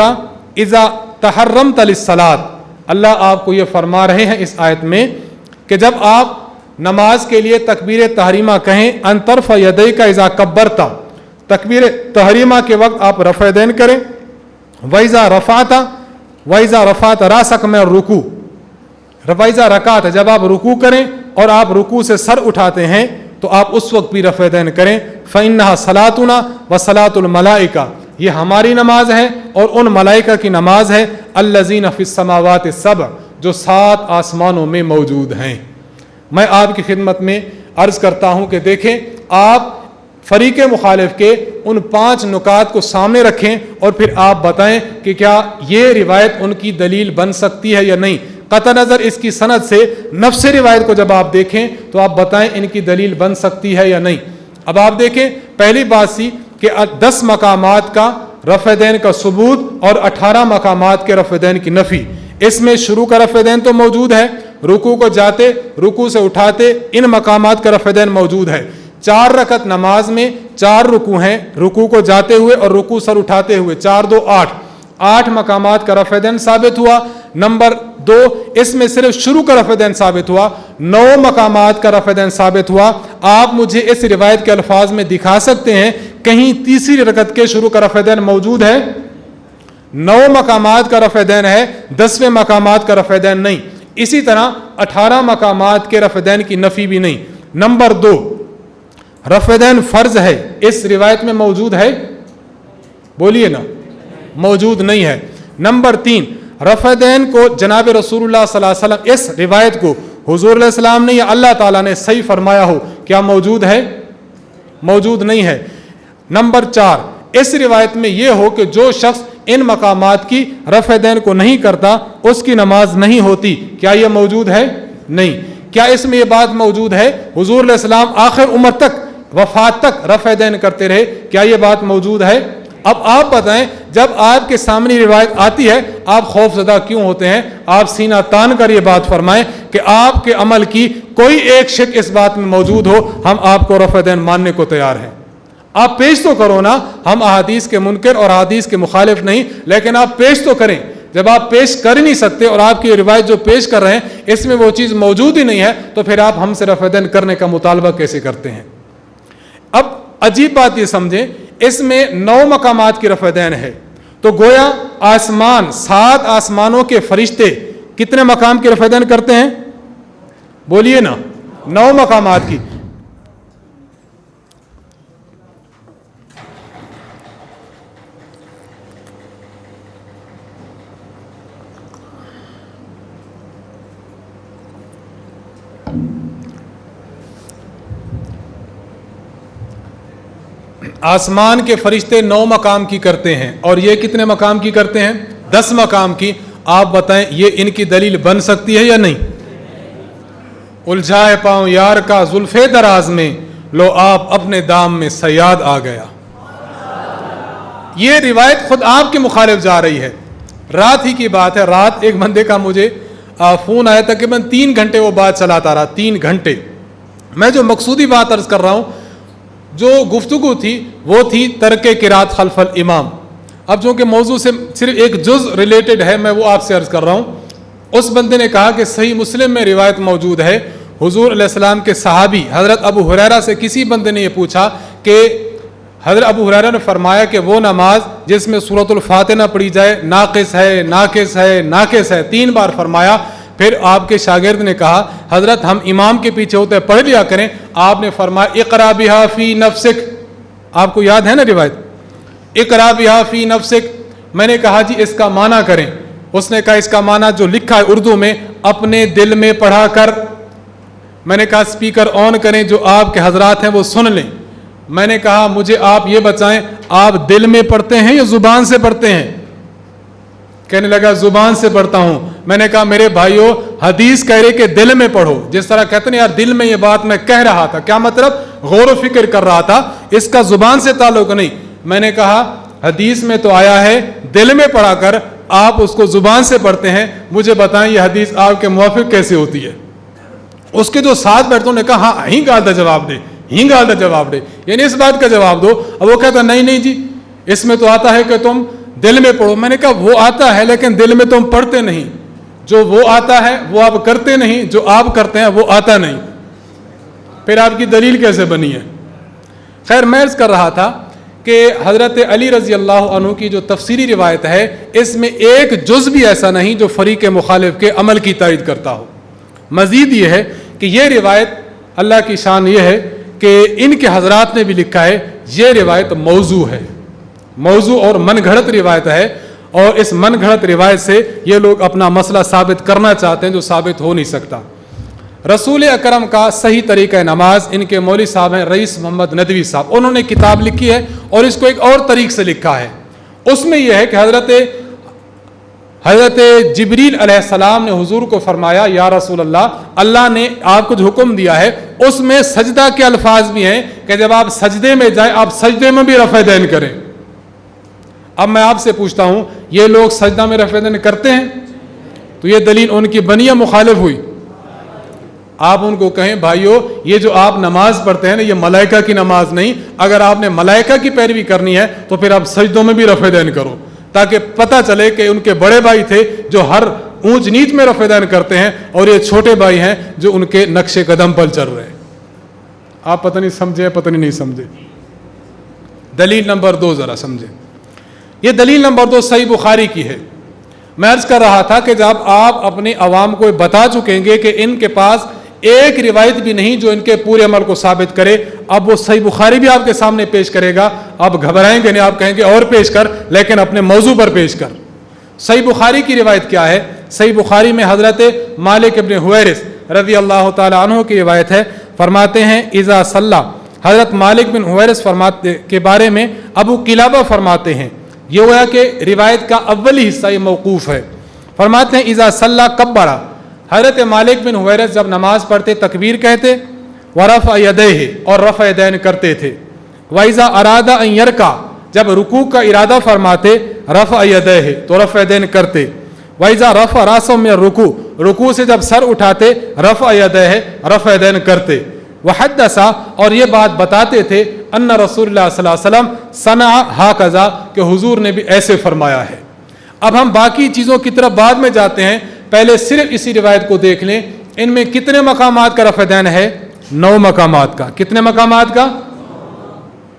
اذا تحرمت للصلاۃ، اللہ آپ کو یہ فرما رہے ہیں اس آیت میں کہ جب آپ نماز کے لیے تکبیر تحریمہ کہیں ان ترفع یدیک اذا کبرت، تکبیر تحریمہ کے وقت آپ رفع دین کریں، وَإِذَا رَفَعْتَ رَأْسَكَ مِنَ الرُّكُوعِ، وَإِذَا رَكَعْتَ، جب آپ رکوع کریں اور آپ رکوع سے سر اٹھاتے ہیں تو آپ اس وقت بھی رفع دین کریں. فَإِنَّهَا صَلَاتُنَا وَصَلَاةُ الْمَلَائِكَةِ، یہ ہماری نماز ہے اور ان ملائکہ کی نماز ہے. الَّذِينَ فِي السَّمَاوَاتِ السَّبْعِ، جو 7 آسمانوں میں موجود ہیں. میں آپ کی خدمت میں عرض کرتا ہوں کہ دیکھیں، آپ فریق مخالف کے ان 5 نکات کو سامنے رکھیں اور پھر آپ بتائیں کہ کیا یہ روایت ان کی دلیل بن سکتی ہے یا نہیں. قطع نظر اس کی سند سے نفس روایت کو جب آپ دیکھیں تو آپ بتائیں ان کی دلیل بن سکتی ہے یا نہیں. اب آپ دیکھیں، پہلی بات سی کہ 10 مقامات کا رفع دین کا ثبوت اور 18 مقامات کے رفع دین کی نفی. اس میں شروع کا رفع دین تو موجود ہے، رکوع کو جاتے، رکوع سے اٹھاتے، ان مقامات کا رفع دین موجود ہے. 4 رکعت نماز میں 4 رکوع ہیں، رکوع کو جاتے ہوئے اور رکوع سر اٹھاتے ہوئے، 4 2 8، 8 مقامات کا رفع دین ثابت ہوا. نمبر 2، اس میں صرف شروع کا رفع دین ثابت ہوا، 9 مقامات کا رفع دین ثابت ہوا. آپ مجھے اس روایت کے الفاظ میں دکھا سکتے ہیں کہیں تیسری رکعت کے شروع کا رفع دین موجود ہے؟ 9 مقامات کا رفع دین ہے، 10ویں مقامات کا رفع دین نہیں. اسی طرح 18 مقامات کے رفع دین کی نفی بھی نہیں. نمبر 2، رفع دین فرض ہے، اس روایت میں موجود ہے؟ بولیے نا، موجود نہیں ہے. نمبر 3، رفع دین کو جناب رسول اللہ صلی اللہ علیہ وسلم، اس روایت کو حضور علیہ السلام نے یا اللہ تعالیٰ نے صحیح فرمایا ہو، کیا موجود ہے؟ موجود نہیں ہے. نمبر 4، اس روایت میں یہ ہو کہ جو شخص ان مقامات کی رفع دین کو نہیں کرتا اس کی نماز نہیں ہوتی، کیا یہ موجود ہے؟ نہیں. کیا اس میں یہ بات موجود ہے حضور علیہ السلام آخر عمر تک، وفات تک رفع دین کرتے رہے، کیا یہ بات موجود ہے؟ اب آپ بتائیں، جب آپ کے سامنے روایت آتی ہے آپ خوف زدہ کیوں ہوتے ہیں؟ آپ سینہ تان کر یہ بات فرمائیں کہ آپ کے عمل کی کوئی ایک شک اس بات میں موجود ہو، ہم آپ کو رفع دین ماننے کو تیار ہیں. آپ پیش تو کرو نا، ہم احادیث کے منکر اور احادیث کے مخالف نہیں، لیکن آپ پیش تو کریں. جب آپ پیش کر ہی نہیں سکتے اور آپ کی روایت جو پیش کر رہے ہیں اس میں وہ چیز موجود ہی نہیں ہے، تو پھر آپ ہم سے رفع دین کرنے کا مطالبہ کیسے کرتے ہیں؟ اب عجیب بات یہ سمجھیں، اس میں 9 مقامات کی رفع دین ہے، تو گویا آسمان، 7 آسمانوں کے فرشتے کتنے مقام کی رفع دین کرتے ہیں؟ بولیے نا، 9 مقامات کی. آسمان کے فرشتے 9 مقام کی کرتے ہیں، اور یہ کتنے مقام کی کرتے ہیں؟ 10 مقام کی. آپ بتائیں یہ ان کی دلیل بن سکتی ہے یا نہیں؟ الجھائے پاؤں یار کا زلف دراز میں، لو آپ اپنے دام میں صیاد آ گیا. یہ روایت خود آپ کے مخالف جا رہی ہے. رات ہی کی بات ہے، رات ایک بندے کا مجھے فون آیا، تقریباً 3 گھنٹے وہ بات چلاتا رہا، 3 گھنٹے. میں جو مقصودی بات عرض کر رہا ہوں، جو گفتگو تھی وہ تھی ترک قرات خلف الامام. اب چونکہ موضوع سے صرف ایک جز ریلیٹڈ ہے، میں وہ آپ سے عرض کر رہا ہوں. اس بندے نے کہا کہ صحیح مسلم میں روایت موجود ہے، حضور علیہ السلام کے صحابی حضرت ابو ہریرہ سے کسی بندے نے یہ پوچھا کہ حضرت ابو ہریرہ نے فرمایا کہ وہ نماز جس میں سورۃ الفاتحہ نہ پڑھی جائے ناقص ہے، ناقص ہے، ناقص ہے، 3 بار فرمایا. پھر آپ کے شاگرد نے کہا حضرت ہم امام کے پیچھے ہوتے پڑھ لیا کریں. آپ نے فرمایا اقرا بہا فی نفسک. آپ کو یاد ہے نا روایت، اقرا بہا فی نفسک. میں نے کہا جی اس کا معنی کریں. اس نے کہا اس کا معنی جو لکھا ہے اردو میں، اپنے دل میں پڑھا کر. میں نے کہا اسپیکر آن کریں، جو آپ کے حضرات ہیں وہ سن لیں. میں نے کہا مجھے آپ یہ بتائیں، آپ دل میں پڑھتے ہیں یا زبان سے پڑھتے ہیں؟ کہنے لگا زبان سے پڑھتا ہوں. میں نے کہا میرے بھائیو، حدیث کہہ رہے کہ دل میں پڑھو. جس طرح کہتے ہیں یار دل میں یہ بات میں کہہ رہا تھا، کیا مطلب؟ غور و فکر کر رہا تھا، اس کا زبان سے تعلق نہیں. میں نے کہا حدیث میں تو آیا ہے دل میں پڑھا کر، آپ اس کو زبان سے پڑھتے ہیں. مجھے بتائیں یہ حدیث آپ کے موافق کیسے ہوتی ہے؟ اس کے جو ساتھ بیٹھتے نے کہا ہاں ہی گال دا جواب دے، ہی گال دا جواب دے، یعنی اس بات کا جواب دو. اب وہ کہتا نہیں نہیں جی اس میں تو آتا ہے کہ تم دل میں پڑھو. میں نے کہا وہ آتا ہے لیکن دل میں تم پڑھتے نہیں. جو وہ آتا ہے وہ آپ کرتے نہیں، جو آپ کرتے ہیں وہ آتا نہیں. پھر آپ کی دلیل کیسے بنی ہے؟ خیر میں عرض کر رہا تھا کہ حضرت علی رضی اللہ عنہ کی جو تفسیری روایت ہے اس میں ایک جز بھی ایسا نہیں جو فریق مخالف کے عمل کی تائید کرتا ہو۔ مزید یہ ہے کہ یہ روایت، اللہ کی شان یہ ہے کہ ان کے حضرات نے بھی لکھا ہے یہ روایت موضوع ہے، موضوع اور من گھڑت روایت ہے، اور اس من گھڑت روایت سے یہ لوگ اپنا مسئلہ ثابت کرنا چاہتے ہیں جو ثابت ہو نہیں سکتا۔ رسول اکرم کا صحیح طریقہ نماز، ان کے مولوی صاحب ہیں رئیس محمد ندوی صاحب، انہوں نے کتاب لکھی ہے اور اس کو ایک اور طریق سے لکھا ہے۔ اس میں یہ ہے کہ حضرت جبریل علیہ السلام نے حضور کو فرمایا یا رسول اللہ، اللہ نے آپ کو جو حکم دیا ہے اس میں سجدہ کے الفاظ بھی ہیں کہ جب آپ سجدے میں جائیں آپ سجدے میں بھی رفع دین کریں۔ اب میں آپ سے پوچھتا ہوں یہ لوگ سجدہ میں رفع دین کرتے ہیں؟ تو یہ دلیل ان کی بنی یا مخالف ہوئی؟ آپ ان کو کہیں بھائیو یہ جو آپ نماز پڑھتے ہیں نا یہ ملائکہ کی نماز نہیں، اگر آپ نے ملائکہ کی پیروی کرنی ہے تو پھر آپ سجدوں میں بھی رفع دین کرو، تاکہ پتہ چلے کہ ان کے بڑے بھائی تھے جو ہر اونچ نیچ میں رفع دین کرتے ہیں اور یہ چھوٹے بھائی ہیں جو ان کے نقش قدم پر چل رہے ہیں۔ آپ پتہ نہیں سمجھے، پتہ نہیں سمجھے۔ دلیل نمبر 2 ذرا سمجھیں، یہ دلیل نمبر 2 صحیح بخاری کی ہے۔ میں عرض کر رہا تھا کہ جب آپ اپنے عوام کو بتا چکیں گے کہ ان کے پاس ایک روایت بھی نہیں جو ان کے پورے عمل کو ثابت کرے، اب وہ صحیح بخاری بھی آپ کے سامنے پیش کرے گا، آپ گھبرائیں گے نہیں، آپ کہیں گے اور پیش کر، لیکن اپنے موضوع پر پیش کر۔ صحیح بخاری کی روایت کیا ہے؟ صحیح بخاری میں حضرت مالک ابن حویرث رضی اللہ تعالی عنہ کی روایت ہے، فرماتے ہیں اذا صلی، حضرت مالک بن حویرث فرماتے کے بارے میں ابو قلابہ فرماتے ہیں، یہ ہوا کہ روایت کا اولی حصہ یہ موقوف ہے، فرماتے ہیں اذا صلی کبرا، حضرت مالک بن حویرث جب نماز پڑھتے تکبیر کہتے، ورفع یدیہ اور رفع یدین کرتے تھے، وَإِذَا أَرَادَ أَن يَرْكَعَ جب رکوع کا ارادہ فرماتے رفع یدیہ تو رفع یدین کرتے، وَإِذَا رَفَعَ رَأْسَهُ مِنَ الرُّكُوعِ رکوع سے جب سر اٹھاتے رفع یدیہ رفع یدین کرتے، وحدث اور یہ بات بتاتے تھے ان رسول اللہ صلی اللہ علیہ وسلم صنع ہاکذا کہ حضور نے بھی ایسے فرمایا ہے۔ اب ہم باقی چیزوں کی طرف بعد میں جاتے ہیں، پہلے صرف اسی روایت کو دیکھ لیں، ان میں کتنے مقامات کا رفع دین ہے؟ 9 مقامات کا۔ کتنے مقامات کا؟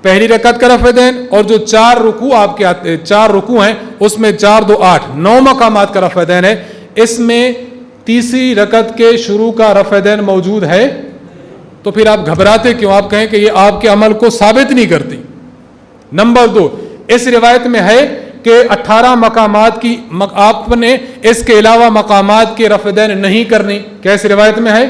پہلی رکعت کا رفع دین، اور جو 4 رکوع آپ کے 4 رکوع ہیں اس میں 4 2 8 9 مقامات کا رفع دین ہے۔ اس میں تیسری رکعت کے شروع کا رفع دین موجود ہے، تو پھر آپ گھبراتے کیوں؟ آپ کہیں کہ یہ آپ کے عمل کو ثابت نہیں کرتی۔ نمبر 2، اس روایت میں ہے کہ 18 مقامات کی آپ نے اس کے علاوہ مقامات کے رفع دین نہیں کرنی، کیا اس روایت میں ہے؟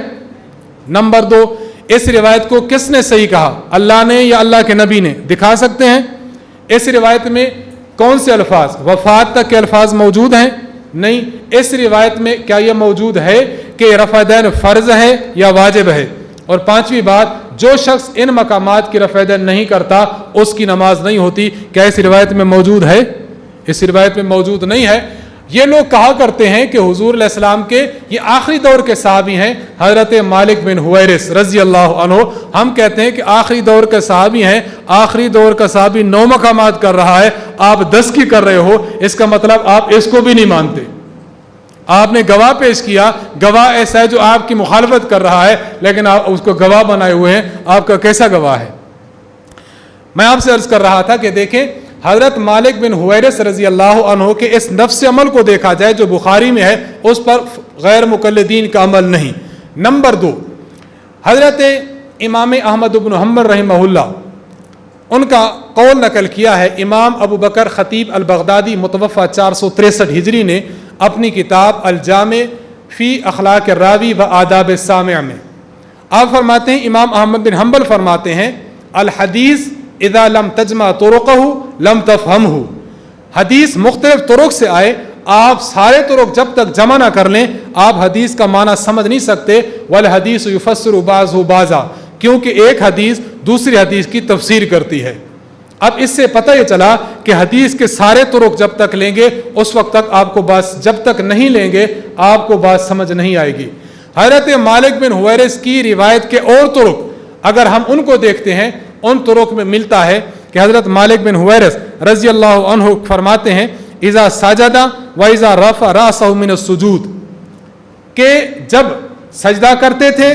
نمبر 2، اس روایت کو کس نے صحیح کہا، اللہ نے یا اللہ کے نبی نے؟ دکھا سکتے ہیں؟ اس روایت میں کون سے الفاظ؟ وفات تک کے الفاظ موجود ہیں؟ نہیں۔ اس روایت میں کیا یہ موجود ہے کہ رفع دین فرض ہے یا واجب ہے؟ اور 5ویں بات، جو شخص ان مقامات کی رفع دین نہیں کرتا اس کی نماز نہیں ہوتی، کیا اس روایت میں موجود ہے؟ اس روایت میں موجود نہیں ہے۔ یہ لوگ کہا کرتے ہیں کہ حضور علیہ السلام کے یہ آخری دور کے صحابی ہیں حضرت مالک بن حویرث رضی اللہ عنہ، ہم کہتے ہیں کہ آخری دور کے صحابی ہیں، آخری دور کا صحابی 9 مقامات کر رہا ہے، آپ 10 کی کر رہے ہو، اس کا مطلب آپ اس کو بھی نہیں مانتے۔ آپ نے گواہ پیش کیا، گواہ ایسا ہے جو آپ کی مخالفت کر رہا ہے لیکن آپ اس کو گواہ بنائے ہوئے ہیں، آپ کا کیسا گواہ ہے؟ میں آپ سے عرض کر رہا تھا کہ دیکھیں حضرت مالک بن حویرث رضی اللہ عنہ کے اس نفس عمل کو دیکھا جائے جو بخاری میں ہے، اس پر غیر مقلدین کا عمل نہیں۔ نمبر 2، حضرت امام احمد بن حنبل رحمہ اللہ، ان کا قول نقل کیا ہے امام ابو بکر خطیب البغدادی متوفہ 463 ہجری نے اپنی کتاب الجامع فی اخلاق الراوی و آداب السامع میں، آپ فرماتے ہیں امام احمد بن حنبل فرماتے ہیں الحدیث اذا لم تجمع طرقہ لم تفہمہ، حدیث مختلف طرق سے آئے، آپ سارے طرق جب تک جمع نہ کر لیں آپ حدیث کا معنی سمجھ نہیں سکتے، والحدیث یفسر بعضہ بعضا، کیونکہ ایک حدیث دوسری حدیث کی تفسیر کرتی ہے۔ اب اس سے پتہ یہ چلا کہ حدیث کے سارے طرق جب تک لیں گے اس وقت تک آپ کو بات، جب تک نہیں لیں گے آپ کو بات سمجھ نہیں آئے گی۔ حضرت مالک بن حویرث کی روایت کے اور طرق اگر ہم ان کو دیکھتے ہیں، ان طرق میں ملتا ہے کہ حضرت مالک بن حویرث رضی اللہ عنہ فرماتے ہیں اذا سجد و اذا رفع رأسه من السجود، کہ جب سجدہ کرتے تھے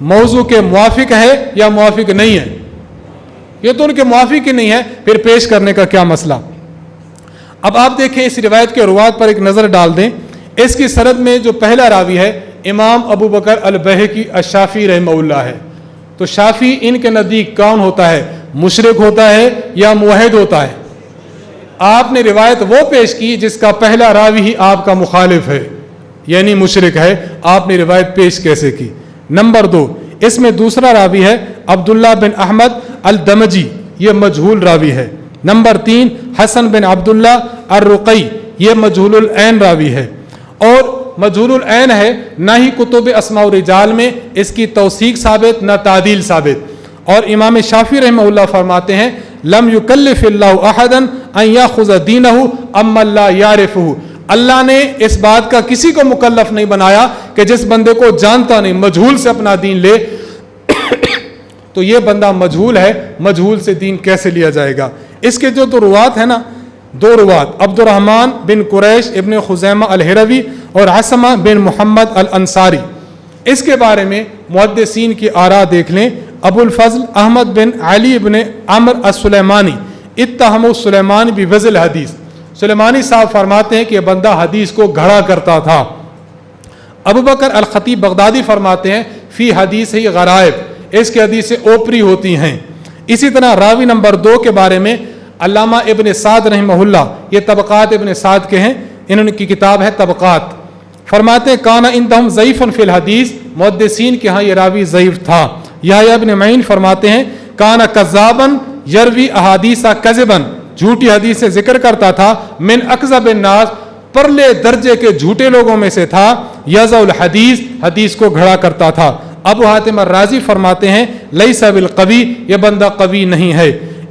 موضوع کے موافق ہے یا موافق نہیں ہے؟ یہ تو ان کے موافق ہی نہیں ہے، پھر پیش کرنے کا کیا مسئلہ؟ اب آپ دیکھیں اس روایت کے روات پر ایک نظر ڈال دیں. اس کی سند میں جو پہلا راوی ہے امام ابو بکر البیہقی الشافعی رحمہ اللہ ہے. تو شافعی ان کے نزدیک کون ہوتا ہے؟ مشرک ہوتا ہے یا موحد ہوتا ہے؟ آپ نے روایت وہ پیش کی جس کا پہلا راوی ہی آپ کا مخالف ہے، یعنی مشرک ہے. آپ نے روایت پیش کیسے کی؟ نمبر 2، اس میں دوسرا راوی ہے عبداللہ بن احمد الدمجی، یہ مجہول راوی ہے. نمبر 3، حسن بن عبداللہ الرقی، یہ مجہول العین راوی ہے. اور مجہول العین ہے، نہ ہی کتب اسماء و رجال میں اس کی توثیق ثابت نہ تعدیل ثابت. اور امام شافعی رحمہ اللہ فرماتے ہیں لم یکلف اللہ احدا ان یاخذ دینہ اما لا یعرفہ، اللہ نے اس بات کا کسی کو مکلف نہیں بنایا کہ جس بندے کو جانتا نہیں مجہول سے اپنا دین لے. تو یہ بندہ مجہول ہے، مجہول سے دین کیسے لیا جائے گا؟ اس کے جو دو روات ہیں نا، دو روات عبد الرحمن بن قریش ابن خزیمہ الہروی اور عصمہ بن محمد الانصاری، اس کے بارے میں محدثین کی آراء دیکھ لیں. ابو الفضل احمد بن علی بن عمر السلیمانی اتہموا سلیمان بوضع الحدیث، سلیمانی صاحب فرماتے ہیں کہ یہ بندہ حدیث کو گھڑا کرتا تھا. ابو بکر الخطیب بغدادی فرماتے ہیں فی حدیث ہی غرائب، اس کی حدیثیں اوپری ہوتی ہیں. اسی طرح راوی نمبر 2 کے بارے میں علامہ ابن سعد رحمہ اللہ، یہ طبقات ابن سعد کے ہیں، انہوں کی کتاب ہے طبقات، فرماتے ہیں کانا عندہم ضعیف فی الحدیث، محدثین کے ہاں یہ راوی ضعیف تھا. یحییٰ ابن معین فرماتے ہیں کانا کذابا یروی احادیث کذبا، جھوٹی حدیث سے ذکر کرتا تھا. من اکذب الناس، پرلے درجے کے جھوٹے لوگوں میں سے تھا. یضع الحدیث، حدیث کو گھڑا کرتا تھا. ابو حاتم الرازی فرماتے ہیں لیس بالقوی، یہ بندہ قوی نہیں ہے.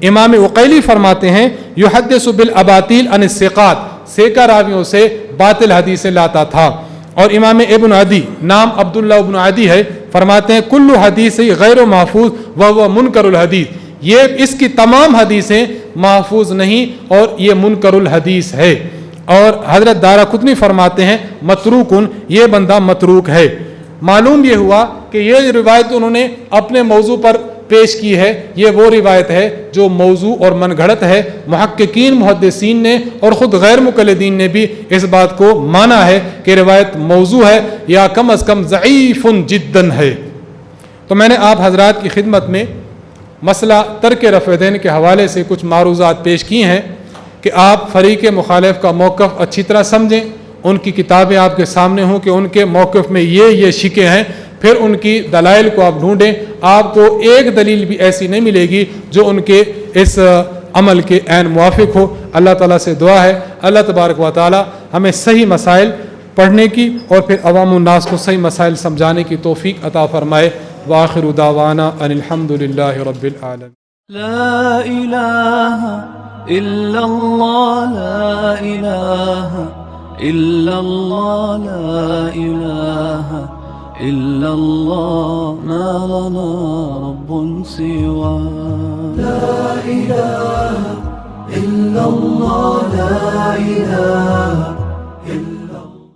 امام عقیلی فرماتے ہیں یحدث بالاباطیل عن الثقات، سیکا راویوں سے باطل حدیثیں لاتا تھا. اور امام ابن عدی، نام عبداللہ ابن عدی ہے، فرماتے ہیں کل حدیث غیر محفوظ وهو منکر الحدیث، یہ اس کی تمام حدیثیں محفوظ نہیں اور یہ منکر الحدیث ہے. اور حضرت دارقطنی فرماتے ہیں متروکن، یہ بندہ متروک ہے. معلوم یہ ہوا کہ یہ روایت انہوں نے اپنے موضوع پر پیش کی ہے، یہ وہ روایت ہے جو موضوع اور من گھڑت ہے. محققین محدثین نے اور خود غیر مقلدین نے بھی اس بات کو مانا ہے کہ روایت موضوع ہے یا کم از کم ضعیف جدا ہے. تو میں نے آپ حضرات کی خدمت میں مسئلہ ترک رفع دین کے حوالے سے کچھ معروضات پیش کی ہیں کہ آپ فریق مخالف کا موقف اچھی طرح سمجھیں، ان کی کتابیں آپ کے سامنے ہوں کہ ان کے موقف میں یہ شکیں ہیں، پھر ان کی دلائل کو آپ ڈھونڈیں. آپ کو ایک دلیل بھی ایسی نہیں ملے گی جو ان کے اس عمل کے عین موافق ہو. اللہ تعالیٰ سے دعا ہے اللہ تبارک و تعالیٰ ہمیں صحیح مسائل پڑھنے کی اور پھر عوام الناس کو صحیح مسائل سمجھانے کی توفیق عطا فرمائے. وآخر دعوانا ان الحمد للہ رب العالمین. لا إله إلا الله، لا إله إلا الله، لا إله إلا الله، ما لنا رب سوى. لا إله إلا الله، لا إله